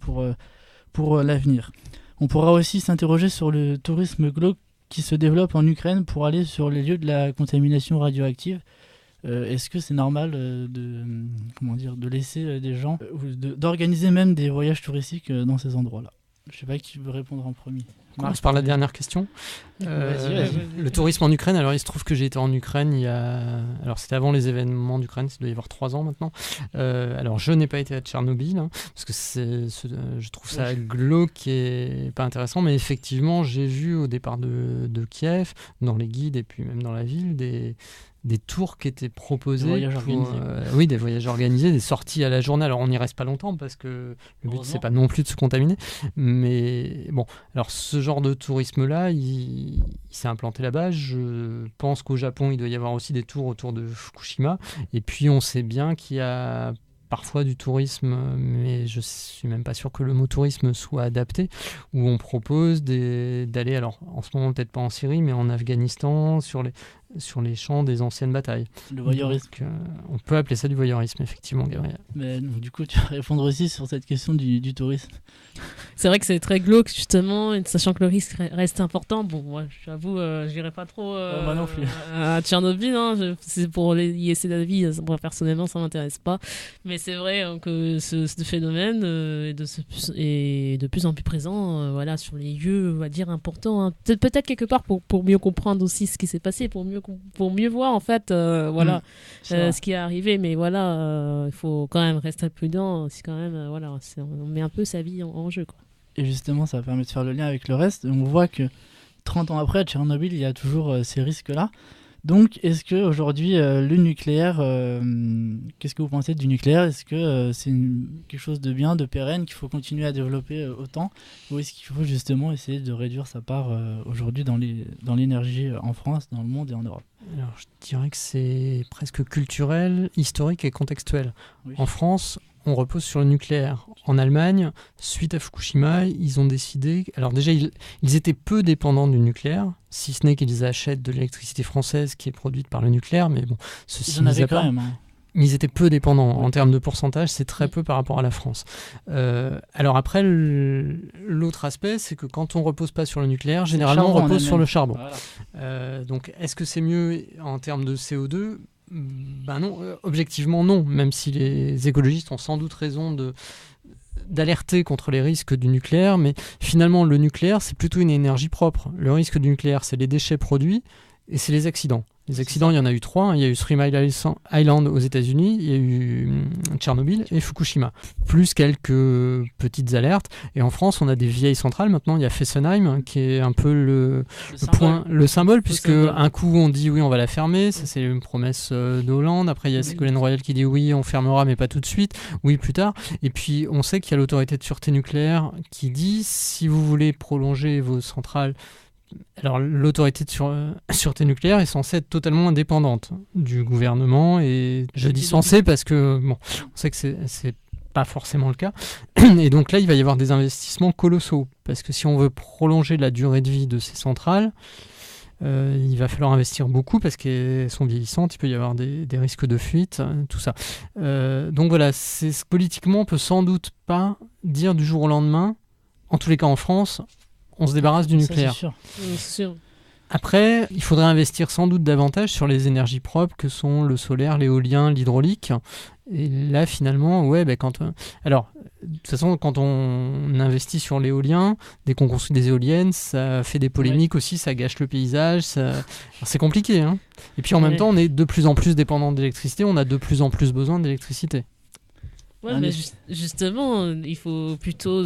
pour l'avenir ? On pourra aussi s'interroger sur le tourisme glauque qui se développe en Ukraine pour aller sur les lieux de la contamination radioactive. Est-ce que c'est normal de laisser des gens, d'organiser même des voyages touristiques dans ces endroits-là ? Je ne sais pas qui veut répondre en premier. On commence par la dernière question. Vas-y. Le tourisme en Ukraine, alors il se trouve que j'ai été en Ukraine alors c'était avant les événements d'Ukraine, ça doit y avoir 3 ans maintenant. Alors je n'ai pas été à Tchernobyl, parce que je trouve ça glauque et pas intéressant, mais effectivement j'ai vu au départ de Kiev, dans les guides et puis même dans la ville, des tours qui étaient proposés. Des voyages organisés. Oui, des voyages organisés, des sorties à la journée. Alors on n'y reste pas longtemps parce que le but c'est pas non plus de se contaminer. Mais bon, alors ce genre de tourisme-là, il s'est implanté là-bas. Je pense qu'au Japon, il doit y avoir aussi des tours autour de Fukushima. Et puis on sait bien qu'il y a parfois du tourisme, mais je suis même pas sûr que le mot tourisme soit adapté, où on propose d'aller, alors en ce moment peut-être pas en Syrie, mais en Afghanistan, sur les champs des anciennes batailles. Le voyeurisme. Donc, on peut appeler ça du voyeurisme, effectivement, Gabriel. Mais du coup, tu vas répondre aussi sur cette question du tourisme. C'est vrai que c'est très glauque, justement, et sachant que le risque reste important. Bon, moi, j'avoue, je n'irai pas trop moi non plus. à Tchernobyl. C'est pour y essayer la vie, moi, personnellement, ça ne m'intéresse pas. Mais c'est vrai que ce phénomène est de plus en plus présent sur les lieux, on va dire, importants. Hein. Peut-être quelque part pour mieux comprendre aussi ce qui s'est passé, pour mieux voir, en fait, ce qui est arrivé. Mais voilà, il faut quand même rester prudent. C'est quand même, on met un peu sa vie en jeu, quoi. Et justement, ça permet de faire le lien avec le reste. On voit que 30 ans après, à Tchernobyl, il y a toujours ces risques-là. Donc, est-ce qu'aujourd'hui, le nucléaire, qu'est-ce que vous pensez du nucléaire ? Est-ce que c'est quelque chose de bien, de pérenne, qu'il faut continuer à développer autant ? Ou est-ce qu'il faut justement essayer de réduire sa part aujourd'hui dans l'énergie en France, dans le monde et en Europe ? Alors, je dirais que c'est presque culturel, historique et contextuel. Oui. En France, on repose sur le nucléaire. En Allemagne, suite à Fukushima, ils ont décidé... Alors déjà, ils étaient peu dépendants du nucléaire, si ce n'est qu'ils achètent de l'électricité française qui est produite par le nucléaire, mais bon, ceci ils en avaient quand même. Hein. ils étaient peu dépendants. En termes de pourcentage, c'est très peu par rapport à la France. Alors après, l'autre aspect, c'est que quand on repose pas sur le nucléaire, généralement on repose sur le charbon. Voilà. Donc est-ce que c'est mieux en termes de CO2 ? Ben non, objectivement non, même si les écologistes ont sans doute raison d'alerter contre les risques du nucléaire, mais finalement le nucléaire c'est plutôt une énergie propre. Le risque du nucléaire c'est les déchets produits et c'est les accidents. Les accidents, il y en a eu 3. Il y a eu Three Mile Island aux États-Unis, il y a eu Tchernobyl et Fukushima. Plus quelques petites alertes. Et en France, on a des vieilles centrales. Maintenant, il y a Fessenheim qui est un peu le symbole, puisque un coup on dit oui, on va la fermer. Ça, c'est une promesse de Hollande. Après, il y a Ségolène Royal qui dit oui, on fermera, mais pas tout de suite. Oui, plus tard. Et puis, on sait qu'il y a l'autorité de sûreté nucléaire qui dit si vous voulez prolonger vos centrales. Alors, l'autorité de sûreté nucléaire est censée être totalement indépendante du gouvernement, et je dis censée parce que on sait que c'est pas forcément le cas. Et donc là, il va y avoir des investissements colossaux, parce que si on veut prolonger la durée de vie de ces centrales, il va falloir investir beaucoup parce qu'elles sont vieillissantes, il peut y avoir des risques de fuite, tout ça. Donc voilà, politiquement, on peut sans doute pas dire du jour au lendemain, en tous les cas en France, on se débarrasse du nucléaire. C'est sûr. Après, il faudrait investir sans doute davantage sur les énergies propres que sont le solaire, l'éolien, l'hydraulique. Et là, finalement, alors, de toute façon, quand on investit sur l'éolien, dès qu'on construit des éoliennes, ça fait des polémiques aussi, ça gâche le paysage. Alors, c'est compliqué. Hein. Et puis en même temps, on est de plus en plus dépendant d'électricité, on a de plus en plus besoin d'électricité. Ouais, mais justement, il faut plutôt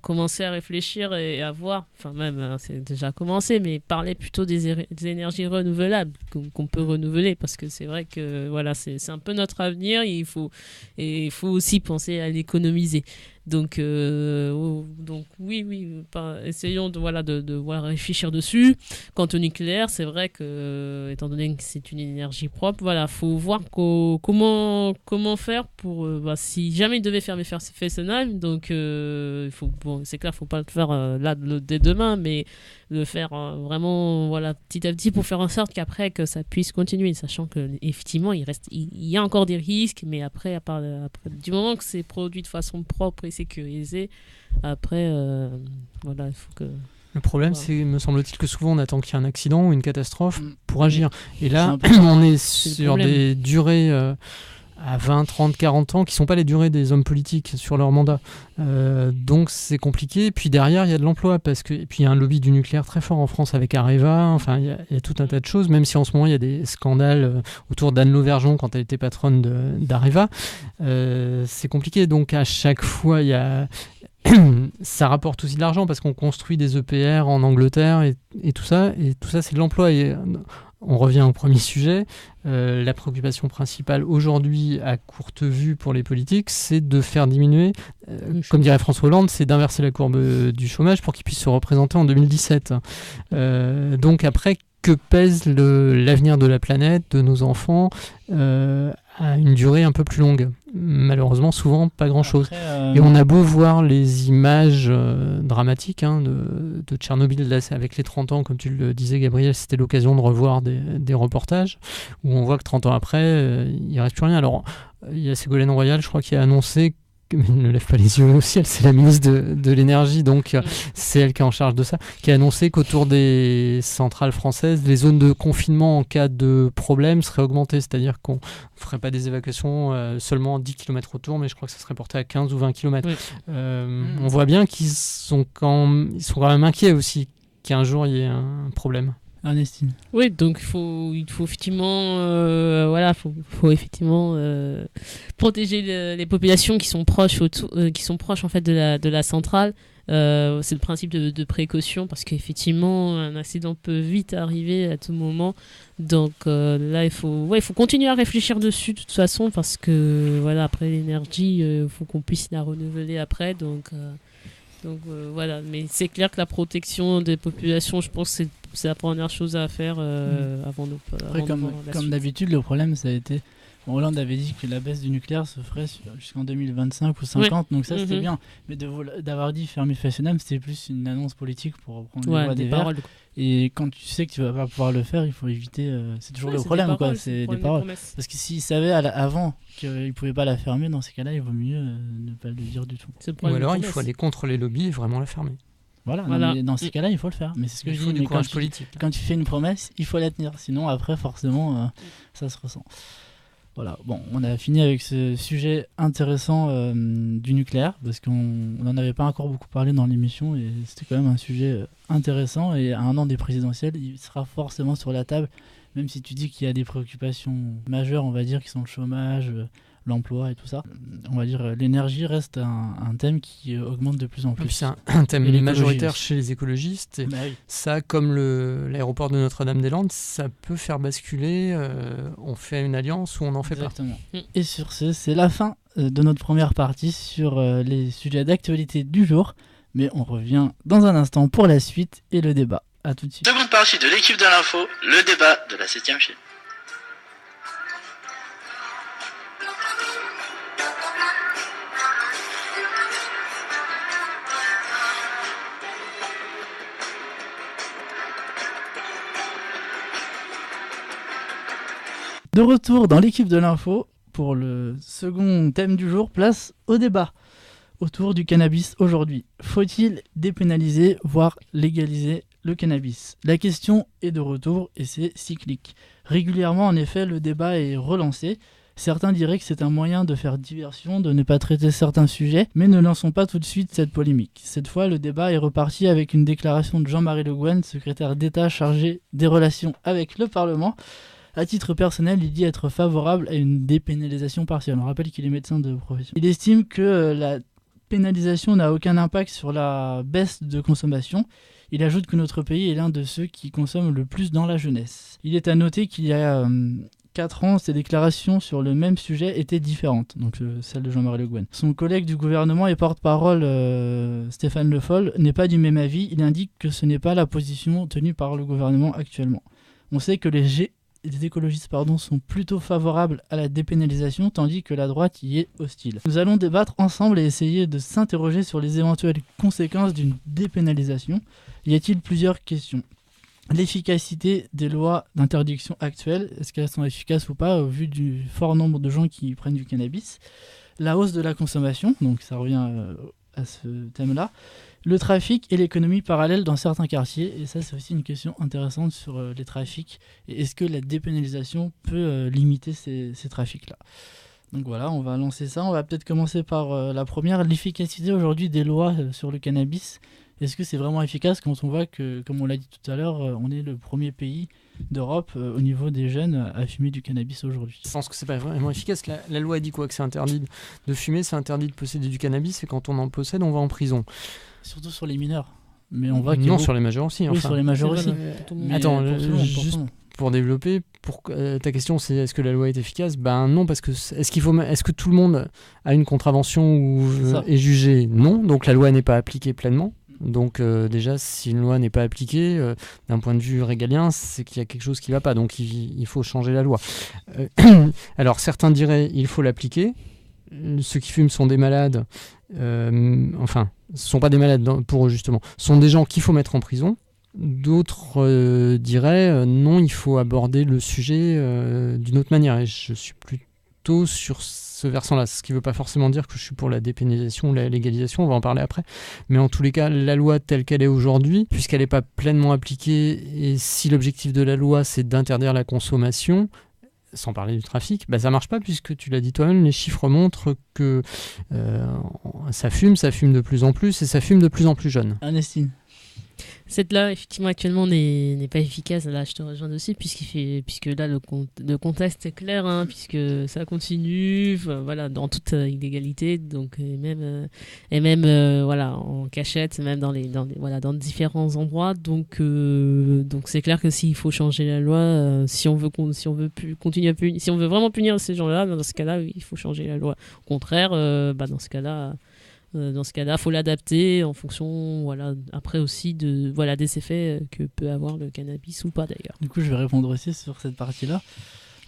commencer à réfléchir et à voir, enfin même c'est déjà commencé, mais parler plutôt des énergies renouvelables qu'on peut renouveler, parce que c'est vrai que voilà, c'est un peu notre avenir, et il faut aussi penser à l'économiser. Donc oui, essayons de réfléchir dessus. Quant au nucléaire, c'est vrai que, étant donné que c'est une énergie propre, voilà, faut voir comment faire pour, si jamais il devait fermer Fessenheim, donc c'est clair, faut pas le faire dès demain, mais le faire vraiment petit à petit, pour faire en sorte qu'après que ça puisse continuer, sachant que effectivement il y a encore des risques, mais après du moment que c'est produit de façon propre et sécurisé, après il faut que... Le problème, c'est, me semble-t-il, que souvent on attend qu'il y ait un accident ou une catastrophe pour agir. Et là, on est sur des durées à 20, 30, 40 ans qui ne sont pas les durées des hommes politiques sur leur mandat. Donc c'est compliqué. Et puis derrière, il y a de l'emploi, et puis il y a un lobby du nucléaire très fort en France avec Areva. Enfin, il y a tout un tas de choses, même si en ce moment il y a des scandales autour d'Anne Lauvergeon quand elle était patronne d'Areva. C'est compliqué. Donc à chaque fois, il y a... ça rapporte aussi de l'argent parce qu'on construit des EPR en Angleterre et tout ça c'est de l'emploi. Et on revient au premier sujet, la préoccupation principale aujourd'hui à courte vue pour les politiques, c'est de faire diminuer, comme dirait François Hollande, c'est d'inverser la courbe du chômage pour qu'il puisse se représenter en 2017. Donc après, que pèse l'avenir de la planète, de nos enfants, à une durée un peu plus longue? Malheureusement, souvent, pas grand-chose. Et on a beau voir les images dramatiques de Tchernobyl, là, avec les 30 ans, comme tu le disais, Gabriel, c'était l'occasion de revoir des reportages où on voit que 30 ans après, il ne reste plus rien. Alors, il y a Ségolène Royal, je crois, qui a annoncé, mais elle ne lève pas les yeux au ciel, c'est la ministre de l'énergie, donc c'est elle qui est en charge de ça, qui a annoncé qu'autour des centrales françaises, les zones de confinement en cas de problème seraient augmentées, c'est-à-dire qu'on ne ferait pas des évacuations seulement 10 km autour, mais je crois que ça serait porté à 15 ou 20 km. Oui. On voit bien qu'ils sont quand même inquiets aussi qu'un jour il y ait un problème. Ernestine. Oui, donc il faut effectivement, faut effectivement protéger les populations qui sont proches en fait de la centrale. C'est le principe de précaution, parce qu'effectivement un accident peut vite arriver à tout moment. Donc là il faut continuer à réfléchir dessus de toute façon, parce que après l'énergie, faut qu'on puisse la renouveler après. Donc mais c'est clair que la protection des populations, je pense que c'est la première chose à faire avant de... Après, comme d'habitude, le problème, ça a été... Hollande avait dit que la baisse du nucléaire se ferait jusqu'en 2025 ou 50, donc ça c'était bien. Mais d'avoir dit fermer Fessenheim, c'était plus une annonce politique pour reprendre les voix des Verts. Et quand tu sais que tu vas pas pouvoir le faire, il faut éviter. C'est toujours Ouais, le c'est problème, des quoi. paroles, C'est le des problème paroles. promesses. Parce que s'il savait avant qu'il pouvait pas la fermer, dans ces cas-là, il vaut mieux ne pas le dire du tout. C'est le Ou problème des alors il promesses. faut aller contre les lobbies et vraiment la fermer. Voilà. Voilà. Non, mais dans ces cas-là, il faut le faire. Mais c'est ce que Il je faut dis. du Mais courage politique. quand tu fais une promesse, il faut la tenir. Sinon, après, forcément, ça se ressent. Voilà, bon, on a fini avec ce sujet intéressant du nucléaire, parce qu'on n'en avait pas encore beaucoup parlé dans l'émission, et c'était quand même un sujet intéressant, et à un an des présidentielles, il sera forcément sur la table, même si tu dis qu'il y a des préoccupations majeures, on va dire, qui sont le chômage, l'emploi et tout ça. On va dire l'énergie reste un thème qui augmente de plus en plus. C'est un thème Et l'écologie majoritaire aussi. chez les écologistes. Et Bah oui. ça, comme l'aéroport de Notre-Dame-des-Landes, ça peut faire basculer. On fait une alliance ou on n'en fait pas. Exactement. Et sur ce, c'est la fin de notre première partie sur les sujets d'actualité du jour. Mais on revient dans un instant pour la suite et le débat. À tout de suite. Seconde partie de l'équipe de l'info, le débat de la 7ème chaîne. De retour dans l'équipe de l'info pour le second thème du jour, place au débat autour du cannabis aujourd'hui. Faut-il dépénaliser, voire légaliser le cannabis? La question est de retour et c'est cyclique. Régulièrement, en effet, le débat est relancé. Certains diraient que c'est un moyen de faire diversion, de ne pas traiter certains sujets, mais ne lançons pas tout de suite cette polémique. Cette fois, le débat est reparti avec une déclaration de Jean-Marie Le Guen, secrétaire d'État chargé des relations avec le Parlement. À titre personnel, il dit être favorable à une dépénalisation partielle. On rappelle qu'il est médecin de profession. Il estime que la pénalisation n'a aucun impact sur la baisse de consommation. Il ajoute que notre pays est l'un de ceux qui consomment le plus dans la jeunesse. Il est à noter qu'il y a 4 ans, ses déclarations sur le même sujet étaient différentes, donc celle de Jean-Marie Le Guen. Son collègue du gouvernement et porte-parole, Stéphane Le Foll, n'est pas du même avis. Il indique que ce n'est pas la position tenue par le gouvernement actuellement. On sait que les écologistes sont plutôt favorables à la dépénalisation, tandis que la droite y est hostile. Nous allons débattre ensemble et essayer de s'interroger sur les éventuelles conséquences d'une dépénalisation. Y a-t-il plusieurs questions? L'efficacité des lois d'interdiction actuelles, est-ce qu'elles sont efficaces ou pas au vu du fort nombre de gens qui prennent du cannabis? La hausse de la consommation, donc ça revient à ce thème-là. Le trafic et l'économie parallèle dans certains quartiers, et ça c'est aussi une question intéressante sur les trafics, et est-ce que la dépénalisation peut limiter ces trafics-là? Donc voilà, on va lancer ça, on va peut-être commencer par la première, l'efficacité aujourd'hui des lois sur le cannabis. Est-ce que c'est vraiment efficace quand on voit que, comme on l'a dit tout à l'heure, on est le premier pays d'Europe au niveau des jeunes à fumer du cannabis aujourd'hui? Je pense que c'est pas vraiment efficace. La loi dit quoi? Que c'est interdit de fumer, c'est interdit de posséder du cannabis, et quand on en possède, on va en prison. Surtout sur les mineurs. Mais on voit qu'il y a Non, beaucoup- sur les majeurs aussi. Oui, Enfin. sur les majeurs C'est aussi. vrai, pour tout le monde. Mais Attends, pour tout le monde, juste- tout le monde. Pour développer, ta question c'est est-ce que la loi est efficace? Ben non, parce que est-ce que tout le monde a une contravention ou C'est ça. est jugé? Non, donc la loi n'est pas appliquée pleinement. Donc déjà, si une loi n'est pas appliquée, d'un point de vue régalien, c'est qu'il y a quelque chose qui ne va pas. Donc il faut changer la loi. Alors certains diraient il faut l'appliquer. Ceux qui fument sont des malades. Enfin, ce ne sont pas des malades pour eux justement. Ce sont des gens qu'il faut mettre en prison. D'autres diraient non, il faut aborder le sujet d'une autre manière. Et je suis plutôt sur ce versant-là, ce qui ne veut pas forcément dire que je suis pour la dépénalisation ou la légalisation, on va en parler après, mais en tous les cas, la loi telle qu'elle est aujourd'hui, puisqu'elle n'est pas pleinement appliquée, et si l'objectif de la loi c'est d'interdire la consommation, sans parler du trafic, bah ça marche pas, puisque tu l'as dit toi-même, les chiffres montrent que ça fume de plus en plus, et ça fume de plus en plus jeune. Ernestine. Cette loi, effectivement, actuellement, n'est pas efficace. Là, je te rejoins aussi, puisque là, le contexte est clair, hein, puisque ça continue, voilà, dans toute illégalité, donc, et même voilà, en cachette, même dans différents endroits. Donc c'est clair que s'il faut changer la loi, si on veut continuer à punir, si on veut vraiment punir ces gens-là, dans ce cas-là, il faut changer la loi. Au contraire, dans ce cas-là, il faut l'adapter en fonction, voilà, après aussi des effets que peut avoir le cannabis ou pas d'ailleurs. Du coup, je vais répondre aussi sur cette partie-là.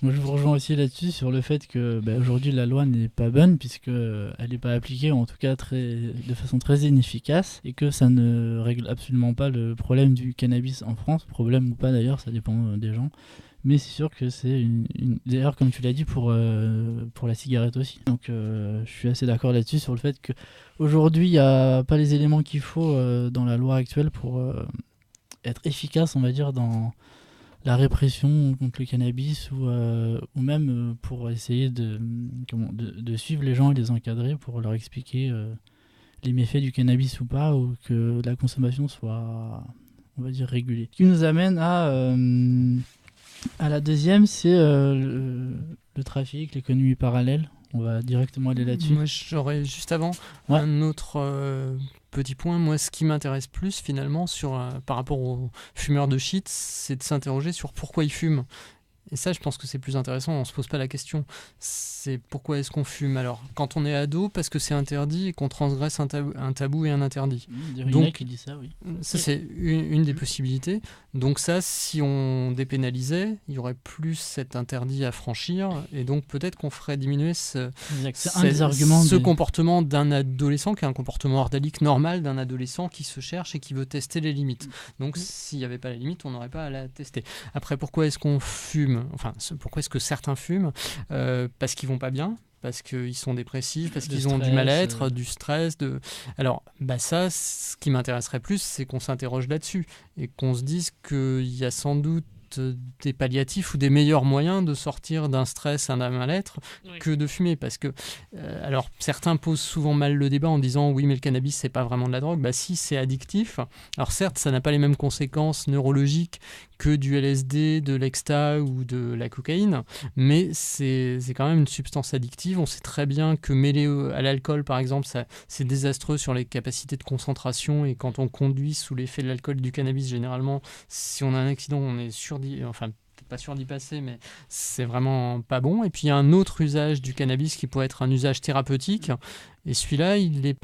Moi, je vous rejoins aussi là-dessus sur le fait que aujourd'hui la loi n'est pas bonne puisque elle n'est pas appliquée, ou en tout cas de façon très inefficace, et que ça ne règle absolument pas le problème du cannabis en France. Problème ou pas d'ailleurs, ça dépend des gens. Mais c'est sûr que c'est d'ailleurs, comme tu l'as dit, pour la cigarette aussi. Donc je suis assez d'accord là-dessus sur le fait qu'aujourd'hui il n'y a pas les éléments qu'il faut dans la loi actuelle pour être efficace, on va dire, dans la répression contre le cannabis ou même pour essayer de suivre les gens et les encadrer pour leur expliquer les méfaits du cannabis ou pas, ou que la consommation soit, on va dire, régulée. Ce qui nous amène à la deuxième, c'est le trafic, l'économie parallèle. On va directement aller là-dessus. Moi, j'aurais juste avant un autre petit point. Moi, ce qui m'intéresse plus finalement par rapport aux fumeurs de shit, c'est de s'interroger sur pourquoi ils fument. Et ça, je pense que c'est plus intéressant. On ne se pose pas la question. C'est pourquoi est-ce qu'on fume? Alors, quand on est ado, parce que c'est interdit et qu'on transgresse un tabou et un interdit. Donc, qui dit ça, oui. Ça, c'est une des possibilités. Donc ça, si on dépénalisait, il y aurait plus cet interdit à franchir. Et donc, peut-être qu'on ferait diminuer ce comportement d'un adolescent, qui est un comportement ordalique normal d'un adolescent qui se cherche et qui veut tester les limites. Donc, s'il n'y avait pas la limite, on n'aurait pas à la tester. Après, pourquoi est-ce qu'on fume? Pourquoi est-ce que certains fument? Parce qu'ils vont pas bien, parce qu'ils sont dépressifs, parce qu'ils ont du mal-être, du stress. Alors, ça, ce qui m'intéresserait plus, c'est qu'on s'interroge là-dessus et qu'on se dise qu'il y a sans doute des palliatifs ou des meilleurs moyens de sortir d'un stress, d'un mal-être, que de fumer. Parce que, alors, certains posent souvent mal le débat en disant oui, mais le cannabis, c'est pas vraiment de la drogue. Si, c'est addictif. Alors, certes, ça n'a pas les mêmes conséquences neurologiques que du LSD, de l'Exta ou de la cocaïne, mais c'est quand même une substance addictive. On sait très bien que mêlé à l'alcool, par exemple, c'est désastreux sur les capacités de concentration, et quand on conduit sous l'effet de l'alcool et du cannabis, généralement, si on a un accident, on est peut-être pas sûr d'y passer, mais c'est vraiment pas bon. Et puis il y a un autre usage du cannabis qui pourrait être un usage thérapeutique, et celui-là, il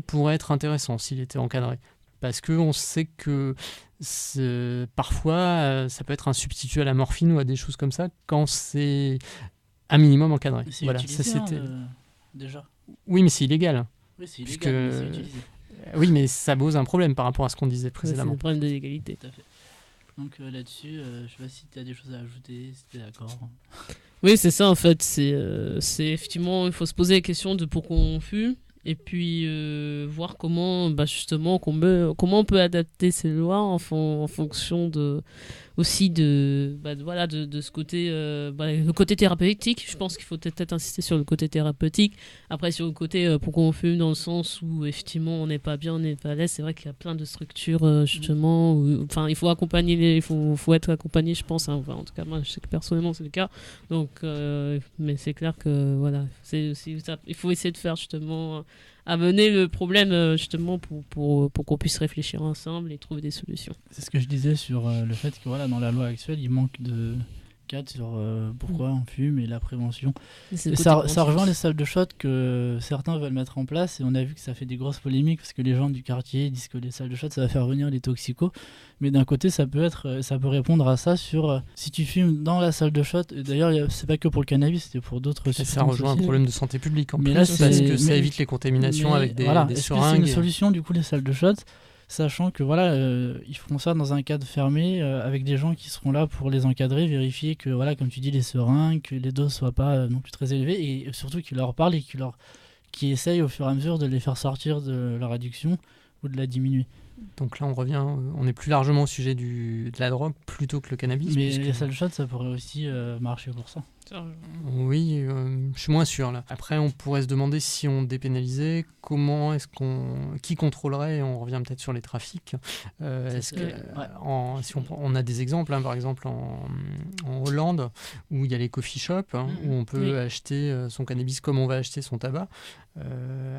pourrait être intéressant s'il était encadré, parce qu'on sait que parfois ça peut être un substitut à la morphine ou à des choses comme ça quand c'est un minimum encadré. C'est utilisé, déjà. Oui, mais c'est illégal. Oui, c'est illégal, mais c'est utilisé. Oui, mais ça pose un problème par rapport à ce qu'on disait précédemment. C'est le problème de l'égalité. Tout à fait. Donc là-dessus, je sais pas si tu as des choses à ajouter, si tu es d'accord. Oui, c'est ça en fait. C'est effectivement, il faut se poser la question de pourquoi on fume, et puis voir comment justement comment on peut adapter ces lois en fonction aussi de ce côté le côté thérapeutique. Je pense qu'il faut peut-être insister sur le côté thérapeutique. Après, sur le côté pourquoi on fume, dans le sens où effectivement on n'est pas bien, on n'est pas à l'aise. C'est vrai qu'il y a plein de structures justement il faut accompagner il faut être accompagné, je pense, hein. En tout cas moi je sais que personnellement c'est le cas. Donc mais c'est clair que voilà, c'est aussi ça, il faut essayer de faire justement amener le problème justement pour qu'on puisse réfléchir ensemble et trouver des solutions. C'est ce que je disais sur le fait que dans la loi actuelle, il manque de cadre sur pourquoi on fume et la prévention. Et ça rejoint les salles de shot que certains veulent mettre en place, et on a vu que ça fait des grosses polémiques parce que les gens du quartier disent que les salles de shot ça va faire venir les toxicos, mais d'un côté ça peut répondre à ça sur si tu fumes dans la salle de shot. D'ailleurs c'est pas que pour le cannabis, c'était pour d'autres substances. Ça rejoint un problème de santé publique en plus, là, parce que ça évite les contaminations avec des est-ce seringues. que c'est une solution du coup, les salles de shot, sachant que ils feront ça dans un cadre fermé avec des gens qui seront là pour les encadrer, vérifier que comme tu dis, les seringues, que les doses soient pas non plus très élevées, et surtout qu'ils leur parlent et qui essayent au fur et à mesure de les faire sortir de leur addiction ou de la diminuer. Donc là on est plus largement au sujet de la drogue plutôt que le cannabis. Mais les salles de shot, ça pourrait aussi marcher pour ça. Oui, je suis moins sûr là. Après, on pourrait se demander, si on dépénalisait, qui contrôlerait, et on revient peut-être sur les trafics. Si on a des exemples, par exemple en Hollande, où il y a les coffee shops, où on peut acheter son cannabis comme on va acheter son tabac.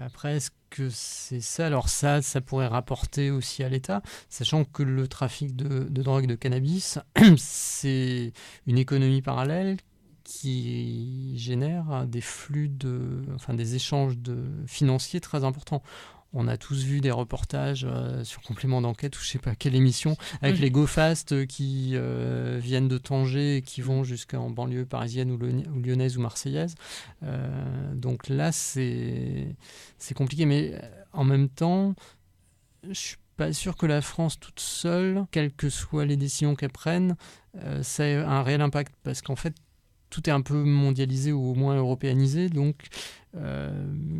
Après, est-ce que c'est ça? Alors ça pourrait rapporter aussi à l'État, sachant que le trafic de drogue, de cannabis, c'est une économie parallèle qui génère des flux des échanges financiers très importants On a tous vu des reportages sur Complément d'enquête ou je sais pas quelle émission avec les go fast qui viennent de Tanger et qui vont jusqu'en banlieue parisienne ou lyonnaise ou marseillaise. Donc là, c'est compliqué. Mais en même temps, je suis pas sûr que la France toute seule, quelles que soient les décisions qu'elle prenne, ça ait un réel impact. Parce qu'en fait, tout est un peu mondialisé ou au moins européanisé. Donc, je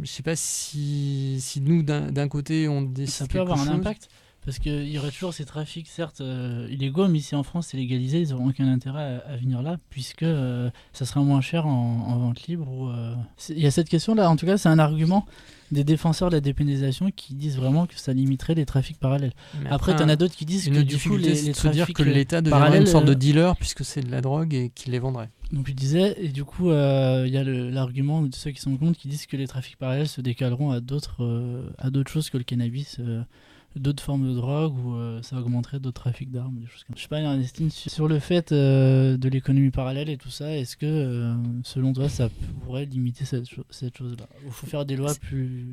sais pas si nous, d'un côté, on décide ça peut avoir un impact. Parce qu'il y aurait toujours ces trafics, certes illégaux, mais ici en France c'est légalisé, ils n'auront aucun intérêt à venir là, puisque ça sera moins cher en vente libre. Il y a cette question-là, en tout cas c'est un argument des défenseurs de la dépénalisation qui disent vraiment que ça limiterait les trafics parallèles. Mais après, tu en as d'autres qui disent que du coup les c'est de se trafics dire que l'État deviendrait une sorte de dealer puisque c'est de la drogue et qu'il les vendrait. Donc je disais, et du coup il y a l'argument de ceux qui sont contre qui disent que les trafics parallèles se décaleront à d'autres choses que le cannabis, d'autres formes de drogue, ou ça augmenterait d'autres trafics d'armes, des choses comme ça. Je sais pas, Ernestine, sur le fait de l'économie parallèle et tout ça, est-ce que selon toi ça pourrait limiter cette chose-là, ou il faut faire des lois plus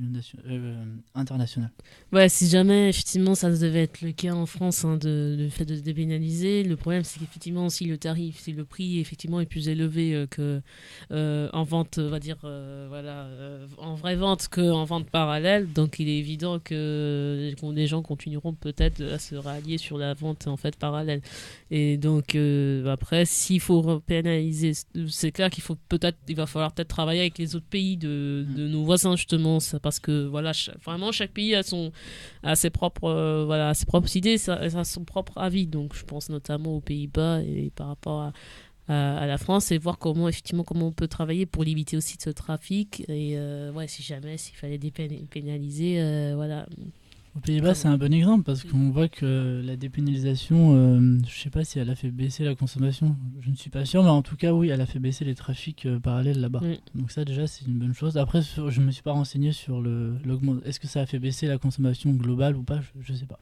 internationales? Ouais, si jamais effectivement ça devait être le cas en France, le fait de se dépénaliser, le problème c'est qu'effectivement si le prix effectivement est plus élevé que en vente, on va dire en vraie vente qu'en vente parallèle, donc il est évident que les gens continueront peut-être à se rallier sur la vente en fait parallèle. Et donc après, s'il faut pénaliser, c'est clair il va falloir peut-être travailler avec les autres pays de nos voisins justement, ça, parce que voilà, vraiment chaque pays a ses propres idées, a son propre avis. Donc je pense notamment aux Pays-Bas et par rapport à la France, et voir comment on peut travailler pour limiter aussi ce trafic. Et s'il fallait dépénaliser, voilà. Aux Pays-Bas, c'est un bon exemple parce qu'on voit que la dépénalisation, je ne sais pas si elle a fait baisser la consommation, je ne suis pas sûr, mais en tout cas, oui, elle a fait baisser les trafics parallèles là-bas. Donc ça, déjà, c'est une bonne chose. Après, je ne me suis pas renseigné sur est-ce que ça a fait baisser la consommation globale ou pas, je ne sais pas.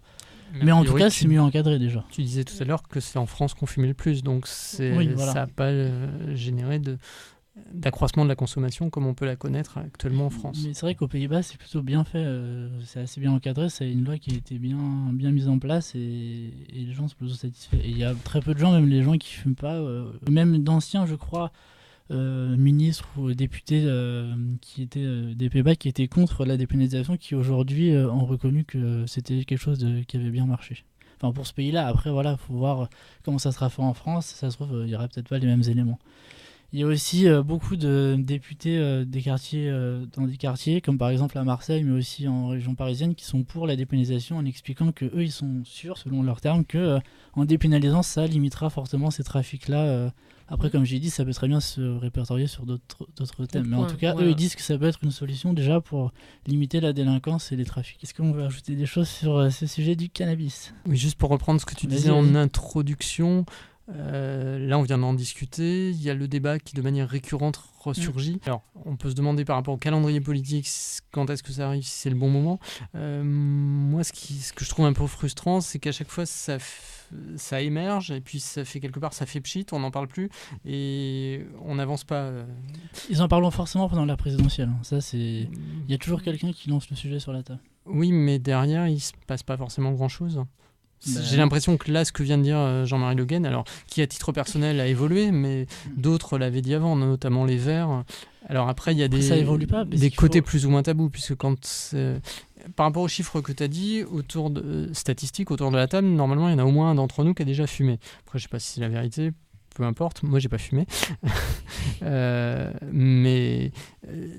Mais en tout cas, c'est mieux encadré déjà. Tu disais tout à l'heure que c'est en France qu'on fumait le plus, donc ça n'a pas généré d'accroissement de la consommation comme on peut la connaître actuellement en France. Mais c'est vrai qu'aux Pays-Bas c'est plutôt bien fait, c'est assez bien encadré, c'est une loi qui a été bien mise en place et les gens sont plutôt satisfaits. Et il y a très peu de gens, même les gens qui fument pas, même d'anciens je crois ministres ou députés qui étaient des Pays-Bas qui étaient contre la dépénalisation, qui aujourd'hui ont reconnu que c'était quelque chose qui avait bien marché. Enfin pour ce pays-là, après voilà, faut voir comment ça sera fait en France, ça se trouve il y aura peut-être pas les mêmes éléments. Il y a aussi beaucoup de députés dans des quartiers, comme par exemple à Marseille, mais aussi en région parisienne, qui sont pour la dépénalisation en expliquant qu'eux, ils sont sûrs, selon leurs termes, qu'en dépénalisant, ça limitera fortement ces trafics-là. Après, comme j'ai dit, ça peut très bien se répertorier sur d'autres thèmes. Mais en tout cas, eux, ils disent que ça peut être une solution déjà pour limiter la délinquance et les trafics. Est-ce qu'on veut ajouter des choses sur ce sujet du cannabis ? Oui, juste pour reprendre ce que tu disais en introduction... là on vient d'en discuter, il y a le débat qui de manière récurrente ressurgit. Alors on peut se demander par rapport au calendrier politique quand est-ce que ça arrive, si c'est le bon moment. Moi ce que je trouve un peu frustrant, c'est qu'à chaque fois ça émerge et puis ça fait quelque part, ça fait pchit, on n'en parle plus et on n'avance pas. Ils en parlent forcément pendant la présidentielle, ça il y a toujours quelqu'un qui lance le sujet sur la table. Oui, mais derrière il se passe pas forcément grand chose. J'ai l'impression que là, ce que vient de dire Jean-Marie Le Guen, alors qui à titre personnel a évolué, mais d'autres l'avaient dit avant, notamment les Verts. Alors après, il y a des côtés plus ou moins tabous, puisque par rapport aux chiffres que tu as dit, statistiques autour de la table, normalement, il y en a au moins un d'entre nous qui a déjà fumé. Après, je ne sais pas si c'est la vérité. Peu importe, moi j'ai pas fumé. Mais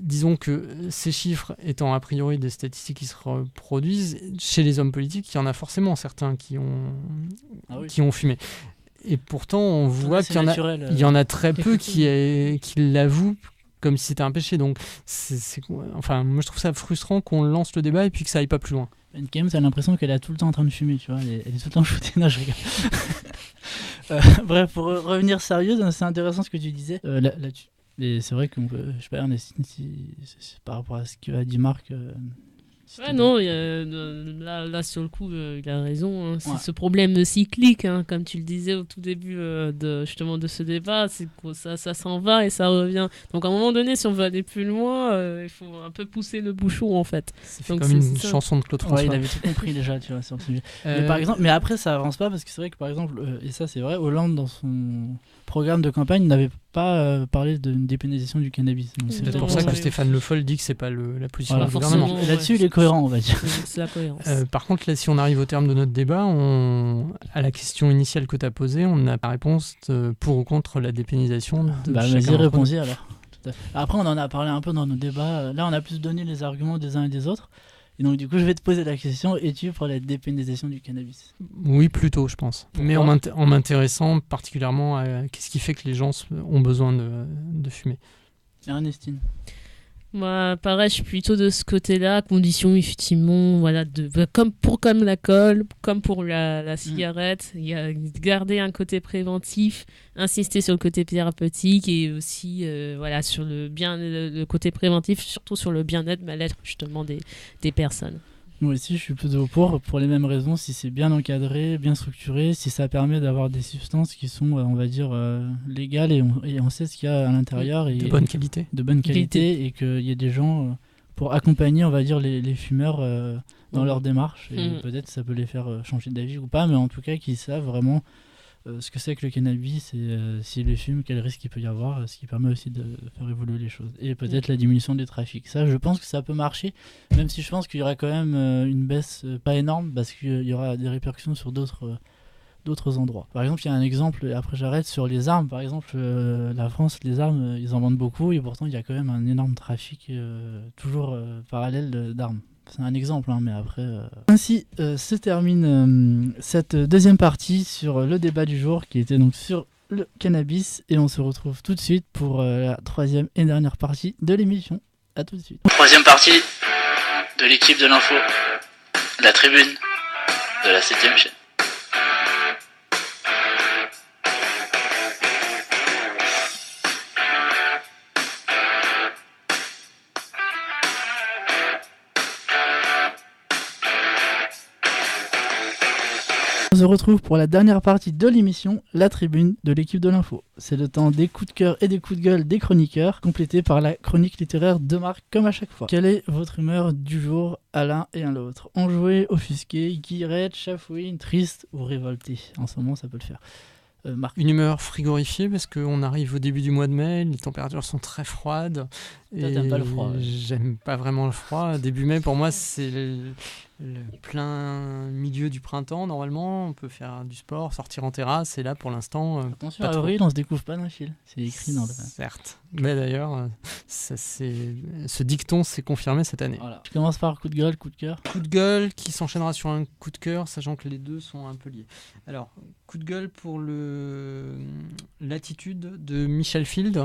disons que ces chiffres étant a priori des statistiques qui se reproduisent, chez les hommes politiques, il y en a forcément certains qui ont fumé. Et pourtant, on voit qu'il y en a très peu qui l'avouent comme si c'était un péché. Donc, moi je trouve ça frustrant qu'on lance le débat et puis que ça aille pas plus loin. Ben Kem, t'as l'impression qu'elle est tout le temps en train de fumer, tu vois, elle est tout le temps shootée. Non, je rigole. Bref, pour revenir sérieux, c'est intéressant ce que tu disais là-dessus. Et c'est vrai que, je sais pas, Ernestine, si par rapport à ce qu'a dit Marc, Si Ouais, t'es non, là, sur le coup, il a raison. C'est ce problème cyclique, comme tu le disais au tout début justement de ce débat, c'est que ça s'en va et ça revient. Donc à un moment donné, si on veut aller plus loin, il faut un peu pousser le bouchon en fait. C'est fait Donc, comme une c'est ça. chanson de Claude Ouais, François. il avait tout compris déjà, tu vois, sur le sujet. Mais par exemple, mais après, ça avance pas parce que c'est vrai que par exemple, et ça c'est vrai, Hollande dans son programme de campagne n'avait pas parlé d'une dépénalisation du cannabis. Donc, C'est Non, peut-être pour ça que ouais. Stéphane Le Foll dit que c'est pas la position Voilà, du forcément. gouvernement. Là-dessus, ouais. il est cohérent, on va dire. C'est la cohérence. Par contre, là, si on arrive au terme de notre débat, à la question initiale que tu as posée, on n'a pas réponse pour ou contre la dépénalisation de Bah, chacun vas-y, d'entre nous. réponds-y alors. Tout à fait. Après, on en a parlé un peu dans nos débats. Là, on a plus donné les arguments des uns et des autres. Et donc, du coup, je vais te poser la question, es-tu pour la dépénalisation du cannabis? Oui, plutôt, je pense. Pourquoi Mais en m'intéressant particulièrement à qu'est-ce qui fait que les gens ont besoin de fumer. Ernestine. Moi, pareil, je suis plutôt de ce côté-là, à condition effectivement, voilà, comme l'alcool, comme pour la cigarette, il y a garder un côté préventif, insister sur le côté thérapeutique et aussi, voilà, sur le côté préventif, surtout sur le bien-être, mal-être justement des personnes. Moi aussi, je suis plutôt pour les mêmes raisons, si c'est bien encadré, bien structuré, si ça permet d'avoir des substances qui sont, on va dire, légales et on sait ce qu'il y a à l'intérieur. Et De bonne qualité. de bonne qualité et qu'il y ait des gens pour accompagner, on va dire, les fumeurs dans leur démarche. Et peut-être ça peut les faire changer d'avis ou pas, mais en tout cas, qu'ils savent vraiment ce que c'est que le cannabis et s'ils le fument, quel risque il peut y avoir, ce qui permet aussi de faire évoluer les choses. Et peut-être la diminution des trafics. Ça, je pense que ça peut marcher, même si je pense qu'il y aura quand même une baisse pas énorme, parce qu'il y aura des répercussions sur d'autres endroits. Par exemple, il y a un exemple, et après j'arrête, sur les armes. Par exemple, la France, les armes, ils en vendent beaucoup, et pourtant il y a quand même un énorme trafic toujours parallèle d'armes. C'est un exemple, mais après... Ainsi se termine cette deuxième partie sur le débat du jour, qui était donc sur le cannabis, et on se retrouve tout de suite pour la troisième et dernière partie de l'émission. À tout de suite. Troisième partie de l'équipe de l'info, la tribune de la 7ème chaîne. On se retrouve pour la dernière partie de l'émission, la tribune de l'équipe de l'info. C'est le temps des coups de cœur et des coups de gueule des chroniqueurs, complété par la chronique littéraire de Marc, comme à chaque fois. Quelle est votre humeur du jour à l'un et à l'autre? Enjoué, offusqué, guillerette, chafouine, triste ou révolté? En ce moment, ça peut le faire. Marc. Une humeur frigorifiée parce qu'on arrive au début du mois de mai, les températures sont très froides. Toi, t'aimes pas le froid, ouais. J'aime pas vraiment le froid. Début mai, pour moi, c'est le plein milieu du printemps. Normalement, on peut faire du sport, sortir en terrasse. Et là, pour l'instant, Attention, pas à trop. avril, on se découvre pas d'un fil. C'est écrit dans le... Certes. Mais d'ailleurs, ce dicton s'est confirmé cette année. Voilà. Je commence par coup de gueule, coup de cœur. Coup de gueule qui s'enchaînera sur un coup de cœur, sachant que les deux sont un peu liés. Alors, coup de gueule pour l'attitude de Michel Field,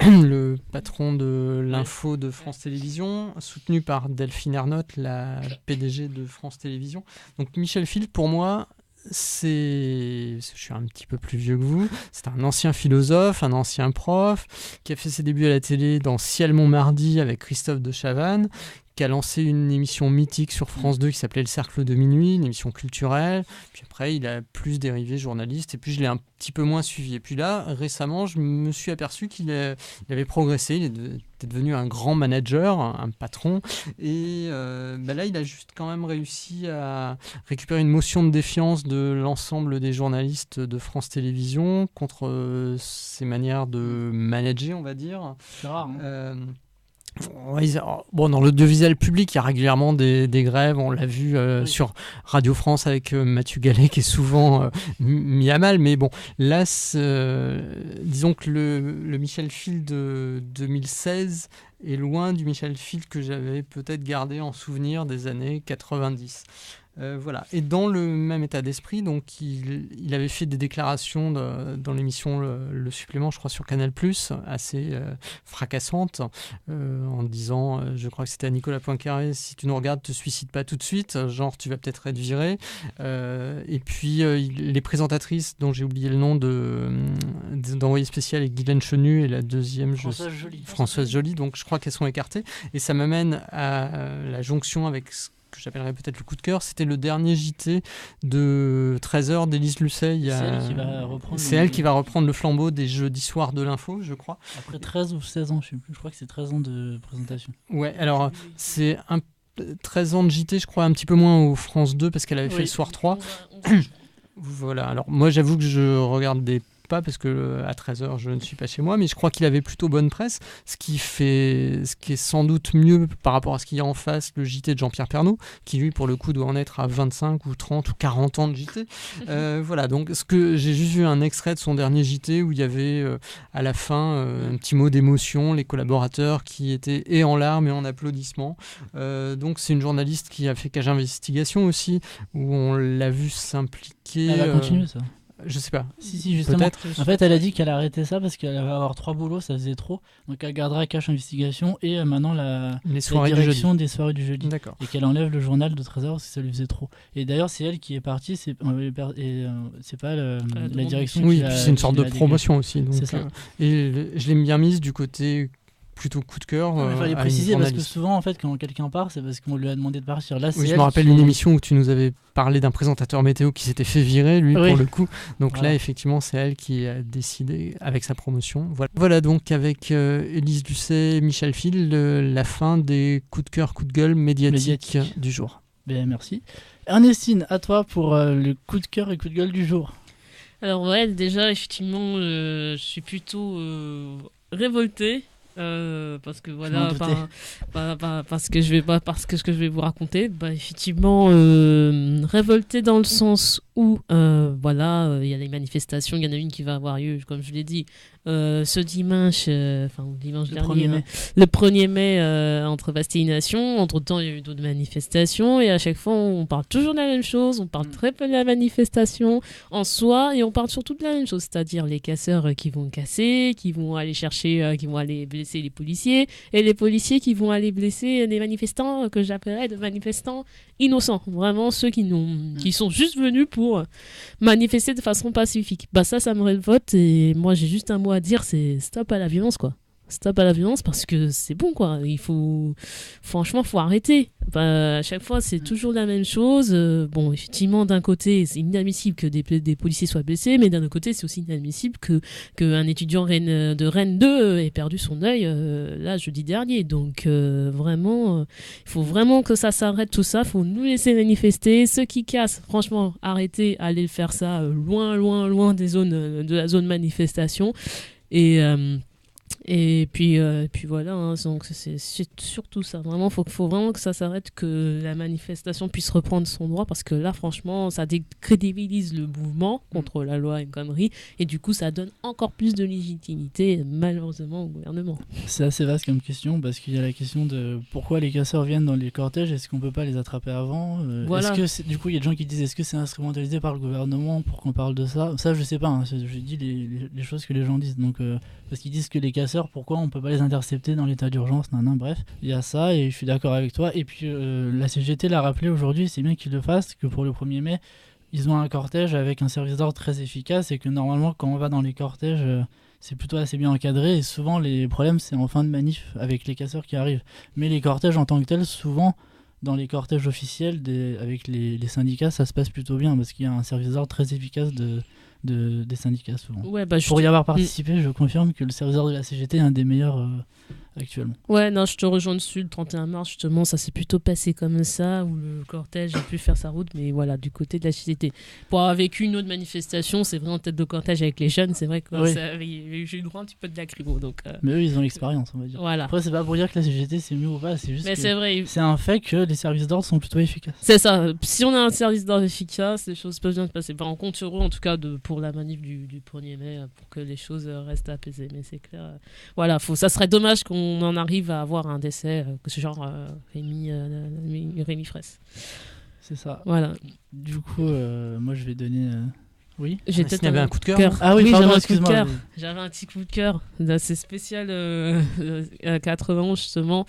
le patron de l'info de France Télévisions, soutenu par Delphine Ernotte, la PDG de France Télévisions. Donc Michel Field, pour moi, je suis un petit peu plus vieux que vous, c'est un ancien philosophe, un ancien prof, qui a fait ses débuts à la télé dans Ciel Montmardi avec Christophe de Chavannes, qui a lancé une émission mythique sur France 2 qui s'appelait Le Cercle de Minuit, une émission culturelle. Puis après, il a plus dérivé journaliste, et puis je l'ai un petit peu moins suivi. Et puis là, récemment, je me suis aperçu qu'il avait progressé, il était devenu un grand manager, un patron, et là, il a juste quand même réussi à récupérer une motion de défiance de l'ensemble des journalistes de France Télévisions contre ses manières de manager, on va dire. C'est rare, hein. Dans l'audiovisuel public, il y a régulièrement des grèves. On l'a vu sur Radio France avec Mathieu Gallet, qui est souvent mis à mal. Mais bon, là, disons que le Michel Field de 2016 est loin du Michel Field que j'avais peut-être gardé en souvenir des années 90. Voilà. Et dans le même état d'esprit, donc il avait fait des déclarations dans l'émission le Supplément, je crois, sur Canal+, assez fracassantes, en disant, je crois que c'était à Nicolas Poincaré, si tu nous regardes, te suicide pas tout de suite, genre tu vas peut-être être viré. Et puis les présentatrices, dont j'ai oublié le nom d'envoyé spécial, et Guylaine Chenu, et la deuxième, Françoise Joly, donc je crois qu'elles sont écartées. Et ça m'amène à la jonction avec ce que j'appellerais peut-être le coup de cœur. C'était le dernier JT de 13h d'Élise Lucet. C'est elle qui va reprendre le flambeau des jeudis soirs de l'info, je crois. Après 13 ou 16 ans, je sais plus. Je crois que c'est 13 ans de présentation. Ouais, alors c'est 13 ans de JT, je crois, un petit peu moins au France 2 parce qu'elle avait fait le soir 3. Voilà, alors moi j'avoue que je regardais pas parce que à 13h je ne suis pas chez moi, mais je crois qu'il avait plutôt bonne presse, ce qui est sans doute mieux par rapport à ce qu'il y a en face, le JT de Jean-Pierre Pernaut, qui lui pour le coup doit en être à 25 ou 30 ou 40 ans de JT. Voilà, donc j'ai juste vu un extrait de son dernier JT où il y avait à la fin un petit mot d'émotion, les collaborateurs qui étaient et en larmes et en applaudissements. Donc c'est une journaliste qui a fait Cage Investigation aussi, où on l'a vu s'impliquer. Elle va continuer ça. Je sais pas. Si, justement. Peut-être. En fait, elle a dit qu'elle arrêtait ça parce qu'elle va avoir 3 boulots, ça faisait trop. Donc elle gardera Cache Investigation et maintenant la direction des soirées du jeudi. D'accord. Et qu'elle enlève le journal de 13h parce que ça lui faisait trop. Et d'ailleurs, c'est elle qui est partie, c'est pas la direction oui, qui a... c'est une sorte de promotion aussi. Donc, c'est ça. Et je l'ai bien mise du côté plutôt coup de cœur. Il fallait préciser parce que souvent, en fait, quand quelqu'un part, c'est parce qu'on lui a demandé de partir. Là, oui, je me rappelle une émission où tu nous avais parlé d'un présentateur météo qui s'était fait virer, lui, pour le coup. Donc là, effectivement, c'est elle qui a décidé avec sa promotion. Voilà donc avec Élise Lucet, Michel Fil, la fin des coups de cœur, coups de gueule médiatiques du jour. Bien, merci. Ernestine, à toi pour le coup de cœur et coup de gueule du jour. Alors ouais, déjà, effectivement, je suis plutôt révoltée. Parce que voilà, parce que ce que je vais vous raconter, effectivement, révolté dans le sens où voilà, il y a les manifestations, il y en a une qui va avoir lieu, comme je l'ai dit, ce dimanche, dimanche dernier, le 1er mai, entre Bastille et Nation. Entre-temps, il y a eu d'autres manifestations et à chaque fois, on parle toujours de la même chose, on parle très peu de la manifestation en soi et on parle surtout de la même chose, c'est-à-dire les casseurs qui vont casser, qui vont aller chercher, qui vont aller blesser les policiers et les policiers qui vont aller blesser des manifestants que j'appellerais de manifestants innocents, vraiment ceux qui sont juste venus pour manifester de façon pacifique. Ça me révolte et moi j'ai juste un mot à dire, c'est stop à la violence quoi. Stop à la violence parce que c'est bon quoi. Franchement, faut arrêter. À chaque fois, c'est toujours la même chose. Bon, effectivement, d'un côté, c'est inadmissible que des policiers soient blessés, mais d'un autre côté, c'est aussi inadmissible qu'un étudiant de Rennes 2 ait perdu son œil là jeudi dernier. Donc vraiment, il faut vraiment que ça s'arrête tout ça. Faut nous laisser manifester. Ceux qui cassent, franchement, arrêtez, allez faire ça loin de la zone manifestation. Et puis voilà, donc c'est surtout ça. Vraiment, faut vraiment que ça s'arrête, que la manifestation puisse reprendre son droit, parce que là, franchement, ça décrédibilise le mouvement contre la loi El Khomri, et du coup, ça donne encore plus de légitimité, malheureusement, au gouvernement. C'est assez vaste comme question, parce qu'il y a la question de pourquoi les casseurs viennent dans les cortèges, est-ce qu'on peut pas les attraper avant voilà. Du coup, il y a des gens qui disent est-ce que c'est instrumentalisé par le gouvernement pour qu'on parle de ça? Ça, je sais pas, hein, je dis les choses que les gens disent, donc parce qu'ils disent que les casseurs, pourquoi on peut pas les intercepter dans l'état d'urgence, bref, il y a ça et je suis d'accord avec toi. Et puis la CGT l'a rappelé aujourd'hui, c'est bien qu'ils le fassent, que pour le 1er mai, ils ont un cortège avec un service d'ordre très efficace et que normalement quand on va dans les cortèges, c'est plutôt assez bien encadré et souvent les problèmes c'est en fin de manif avec les casseurs qui arrivent. Mais les cortèges en tant que tels, souvent dans les cortèges officiels avec les syndicats, ça se passe plutôt bien parce qu'il y a un service d'ordre très efficace des syndicats souvent. Ouais, pour y avoir participé, je confirme que le service d'ordre de la CGT est un des meilleurs actuellement. Ouais, non, je te rejoins dessus. Le 31 mars, justement, ça s'est plutôt passé comme ça, où le cortège a pu faire sa route, mais voilà, du côté de la CGT. Pour avoir vécu une autre manifestation, c'est vrai, en tête de cortège avec les jeunes, c'est vrai que j'ai eu droit un petit peu de lacrymo. Donc, mais eux, ils ont l'expérience, on va dire. Voilà. Après, c'est pas pour dire que la CGT c'est mieux ou pas, c'est juste mais que c'est vrai. C'est un fait que les services d'ordre sont plutôt efficaces. C'est ça. Si on a un service d'ordre efficace, les choses peuvent bien se passer. On compte sur eux, en tout cas, pour la manif du 1er mai, pour que les choses restent apaisées. Mais c'est clair. Voilà, ça serait dommage qu'on en arrive à avoir un décès, que ce genre Rémi Fraisse. C'est ça. Voilà. Du coup, moi je vais donner. Oui. J'ai S'il y avait un coup de cœur. Ah oui, j'avais pardon, un coup de excuse-moi. cœur. J'avais un petit coup de cœur. C'est spécial à 91 justement,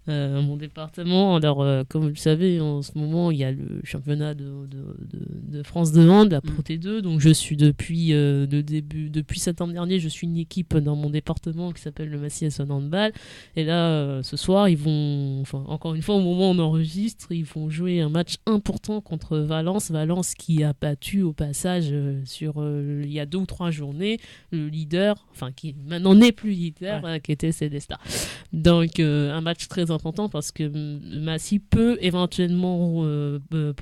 mon département. Alors, comme vous le savez, en ce moment, il y a le championnat de France de hand, la Pro T2. Donc, je suis depuis septembre dernier, je suis une équipe dans mon département qui s'appelle le Massy Esson Handball. Et là, ce soir, ils vont, encore une fois, au moment où on enregistre, ils vont jouer un match important contre Valence. Valence qui a battu au passage il y a 2 ou 3 journées le leader, qui maintenant n'est plus leader, qui était Célestat. Donc un match très important parce que Massy peut éventuellement peut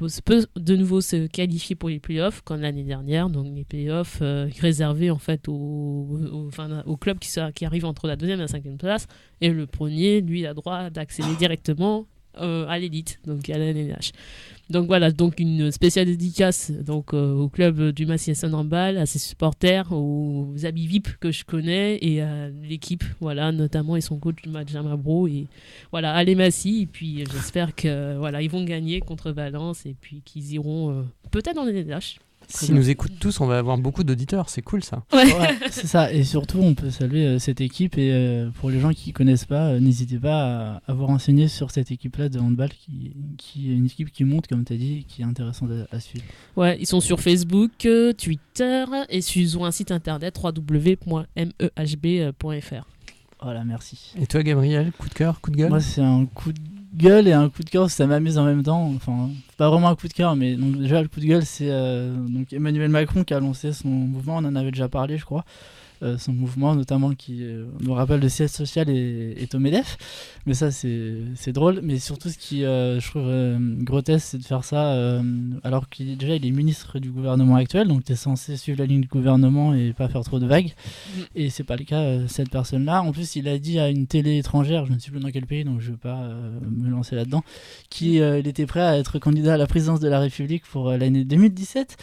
de nouveau se qualifier pour les playoffs comme l'année dernière. Donc les playoffs réservés en fait au club qui arrive entre la 2e et la 5e place, et le premier, lui, a droit d'accéder directement à l'élite, donc à la LNH. Donc voilà, donc une spéciale dédicace au club du Massy Esson Handball, à ses supporters, aux amis VIP que je connais et à l'équipe, voilà, notamment et son coach Benjamin Bro, et voilà, allez Massy, et puis j'espère que voilà, ils vont gagner contre Valence et puis qu'ils iront peut-être dans les LNH. S'ils nous écoutent tous, on va avoir beaucoup d'auditeurs, c'est cool ça. Ouais, c'est ça, et surtout on peut saluer cette équipe, et pour les gens qui connaissent pas, n'hésitez pas à vous renseigner sur cette équipe-là de handball qui est une équipe qui monte, comme tu as dit, qui est intéressante à suivre. Ouais, ils sont sur Facebook, Twitter, et ils ont un site internet www.mehb.fr. Voilà, merci. Et toi Gabriel, coup de cœur, coup de gueule? Moi c'est un coup de gueule et un coup de cœur, ça m'amuse en même temps. Enfin, c'est pas vraiment un coup de cœur, mais donc déjà le coup de gueule, c'est donc Emmanuel Macron qui a lancé son mouvement. On en avait déjà parlé, je crois. Son mouvement notamment qui nous rappelle le siège social et Tomedef, mais ça c'est drôle. Mais surtout ce qui je trouve grotesque, c'est de faire ça alors qu'il déjà il est ministre du gouvernement actuel, donc tu es censé suivre la ligne du gouvernement et pas faire trop de vagues, et c'est pas le cas cette personne là. En plus il a dit à une télé étrangère, je ne sais plus dans quel pays, donc je vais pas me lancer là-dedans, qu'il était prêt à être candidat à la présidence de la République pour l'année 2017.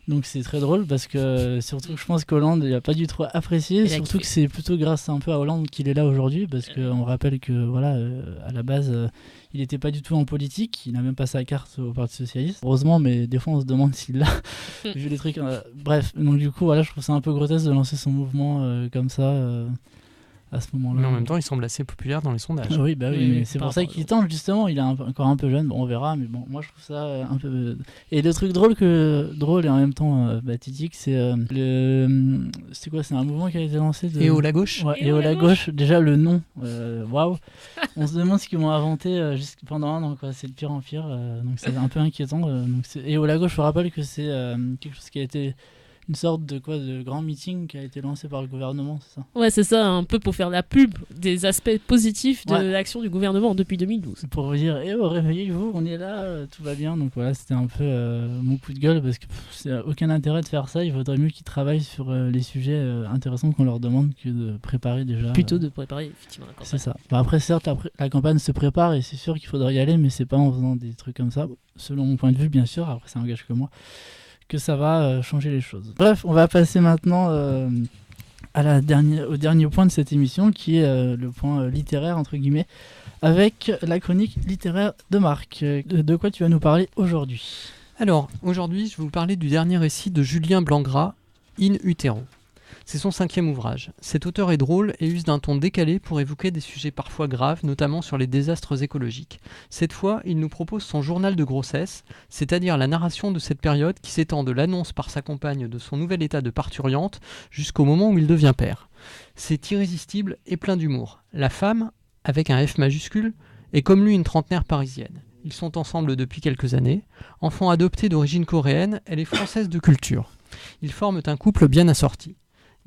Donc c'est très drôle parce que surtout je pense qu'Hollande il a pas du tout apprécié, surtout que c'est plutôt grâce un peu à Hollande qu'il est là aujourd'hui, parce qu'on rappelle que voilà à la base il n'était pas du tout en politique, il n'a même pas sa carte au Parti Socialiste, heureusement, mais des fois on se demande s'il l'a vu les trucs bref, donc du coup voilà, je trouve ça un peu grotesque de lancer son mouvement comme ça à ce moment-là. Mais en même temps, il semble assez populaire dans les sondages. Oui, mais c'est pour ça qu'il tente, justement. Il est encore un peu jeune, bon, on verra, mais bon, moi je trouve ça un peu. Et le truc drôle et en même temps pathétique, c'est c'est quoi? C'est un mouvement qui a été lancé de. Et au la gauche. Ouais, et au la gauche, déjà le nom, waouh. On se demande ce qu'ils vont inventer pendant un an, quoi. C'est de pire en pire, donc c'est un peu inquiétant. Et au la gauche, je vous rappelle que c'est quelque chose qui a été. Une sorte de grand meeting qui a été lancé par le gouvernement, c'est ça? Ouais, c'est ça, un peu pour faire la pub des aspects positifs de l'action du gouvernement depuis 2012. C'est pour vous dire, réveillez-vous, on est là, tout va bien. Donc voilà, c'était un peu mon coup de gueule, parce que c'est aucun intérêt de faire ça. Il vaudrait mieux qu'ils travaillent sur les sujets intéressants qu'on leur demande que de préparer déjà. Plutôt de préparer effectivement la campagne. C'est ça. Après, certes, la campagne se prépare et c'est sûr qu'il faudrait y aller, mais c'est pas en faisant des trucs comme ça, selon mon point de vue, bien sûr. Après, ça engage que moi, que ça va changer les choses. Bref, on va passer maintenant au dernier point de cette émission, qui est le point littéraire, entre guillemets, avec la chronique littéraire de Marc. De quoi tu vas nous parler aujourd'hui? Alors, aujourd'hui, je vais vous parler du dernier récit de Julien Blangras, In Utero. C'est son 5e ouvrage. Cet auteur est drôle et use d'un ton décalé pour évoquer des sujets parfois graves, notamment sur les désastres écologiques. Cette fois, il nous propose son journal de grossesse, c'est-à-dire la narration de cette période qui s'étend de l'annonce par sa compagne de son nouvel état de parturiente jusqu'au moment où il devient père. C'est irrésistible et plein d'humour. La femme, avec un F majuscule, est comme lui une trentenaire parisienne. Ils sont ensemble depuis quelques années. Enfant adopté d'origine coréenne, elle est française de culture. Ils forment un couple bien assorti.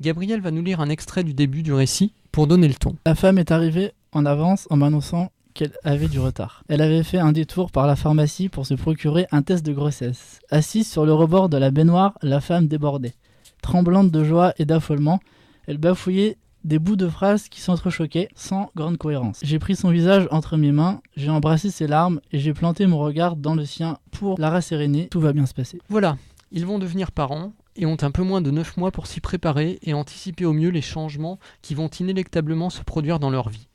Gabriel va nous lire un extrait du début du récit pour donner le ton. La femme est arrivée en avance en m'annonçant qu'elle avait du retard. Elle avait fait un détour par la pharmacie pour se procurer un test de grossesse. Assise sur le rebord de la baignoire, la femme débordait. Tremblante de joie et d'affolement, elle bafouillait des bouts de phrases qui s'entrechoquaient sans grande cohérence. J'ai pris son visage entre mes mains, j'ai embrassé ses larmes et j'ai planté mon regard dans le sien pour la rasséréner. Tout va bien se passer. Voilà, ils vont devenir parents et ont un peu moins de 9 mois pour s'y préparer et anticiper au mieux les changements qui vont inéluctablement se produire dans leur vie.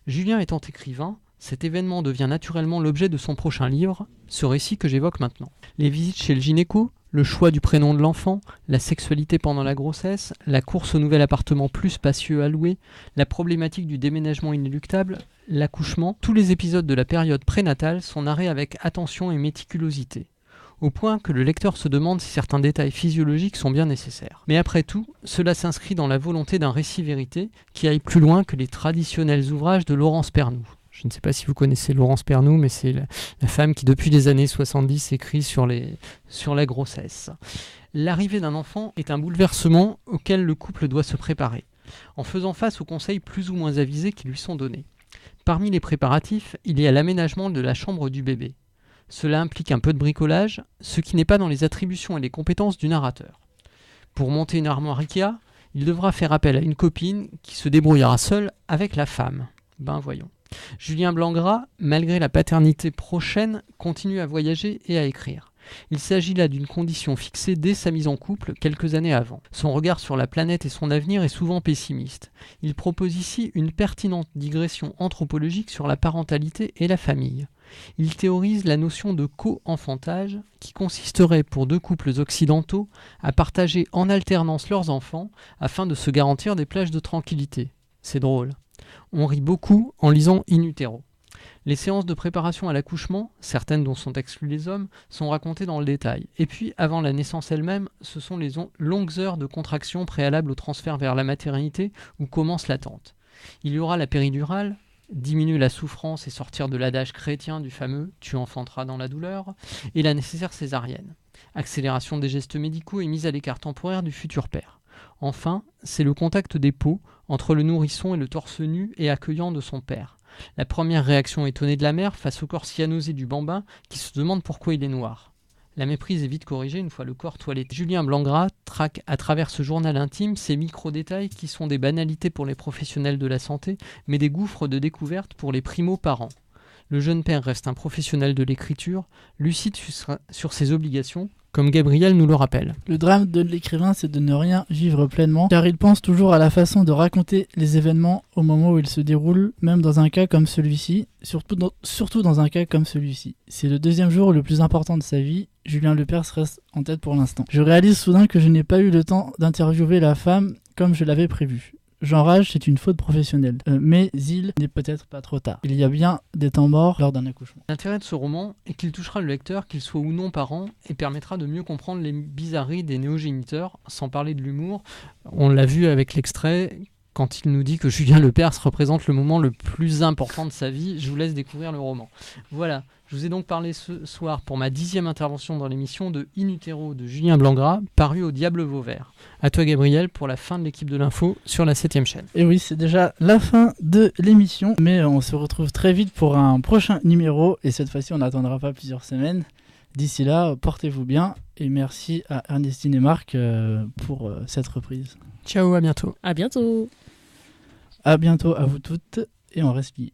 Julien étant écrivain, Cet événement devient naturellement l'objet de son prochain livre, ce récit que j'évoque maintenant. Les visites chez le gynéco, le choix du prénom de l'enfant, la sexualité pendant la grossesse, la course au nouvel appartement plus spacieux à louer, la problématique du déménagement inéluctable, l'accouchement, tous les épisodes de la période prénatale sont narrés avec attention et méticulosité, au point que le lecteur se demande si certains détails physiologiques sont bien nécessaires. Mais après tout, cela s'inscrit dans la volonté d'un récit-vérité qui aille plus loin que les traditionnels ouvrages de Laurence Pernoud. Je ne sais pas si vous connaissez Laurence Pernoud, mais c'est la femme qui, depuis les années 70, écrit sur la grossesse. L'arrivée d'un enfant est un bouleversement auquel le couple doit se préparer, en faisant face aux conseils plus ou moins avisés qui lui sont donnés. Parmi les préparatifs, il y a l'aménagement de la chambre du bébé. Cela implique un peu de bricolage, ce qui n'est pas dans les attributions et les compétences du narrateur. Pour monter une armoire Ikea, il devra faire appel à une copine qui se débrouillera seule avec la femme. Ben voyons. Julien Blangras, malgré la paternité prochaine, continue à voyager et à écrire. Il s'agit là d'une condition fixée dès sa mise en couple quelques années avant. Son regard sur la planète et son avenir est souvent pessimiste. Il propose ici une pertinente digression anthropologique sur la parentalité et la famille. Il théorise la notion de co-enfantage qui consisterait pour deux couples occidentaux à partager en alternance leurs enfants afin de se garantir des plages de tranquillité. C'est drôle. On rit beaucoup en lisant In Utero. Les séances de préparation à l'accouchement, certaines dont sont exclus les hommes, sont racontées dans le détail. Et puis, avant la naissance elle-même, ce sont les longues heures de contraction préalables au transfert vers la maternité où commence l'attente. Il y aura la péridurale, diminuer la souffrance et sortir de l'adage chrétien du fameux « tu enfanteras dans la douleur » et la nécessaire césarienne. Accélération des gestes médicaux et mise à l'écart temporaire du futur père. Enfin, c'est le contact des peaux entre le nourrisson et le torse nu et accueillant de son père. La première réaction étonnée de la mère face au corps cyanosé du bambin qui se demande pourquoi il est noir. La méprise est vite corrigée une fois le corps toiletté. Julien Blangras traque à travers ce journal intime ces micro-détails qui sont des banalités pour les professionnels de la santé, mais des gouffres de découverte pour les primo-parents. Le jeune père reste un professionnel de l'écriture, lucide sur ses obligations, comme Gabriel nous le rappelle. Le drame de l'écrivain, c'est de ne rien vivre pleinement, car il pense toujours à la façon de raconter les événements au moment où ils se déroulent, même dans un cas comme celui-ci, surtout dans un cas comme celui-ci. C'est le deuxième jour le plus important de sa vie, Julien Lepers reste en tête pour l'instant. Je réalise soudain que je n'ai pas eu le temps d'interviewer la femme comme je l'avais prévu. J'enrage, c'est une faute professionnelle. Mais il n'est peut-être pas trop tard. Il y a bien des temps morts lors d'un accouchement. L'intérêt de ce roman est qu'il touchera le lecteur, qu'il soit ou non parent, et permettra de mieux comprendre les bizarreries des néogéniteurs, sans parler de l'humour. On l'a vu avec l'extrait, quand il nous dit que Julien Lepers représente le moment le plus important de sa vie. Je vous laisse découvrir le roman. Voilà, je vous ai donc parlé ce soir pour ma 10e intervention dans l'émission de In Utero de Julien Blangras, paru au Diable Vauvert. À toi Gabriel pour la fin de l'équipe de l'info sur la 7ème chaîne. Et oui, c'est déjà la fin de l'émission, mais on se retrouve très vite pour un prochain numéro, et cette fois-ci on n'attendra pas plusieurs semaines. D'ici là, portez-vous bien, et merci à Ernestine et Marc pour cette reprise. Ciao, à bientôt. À bientôt. À bientôt à vous toutes, et on reste liés.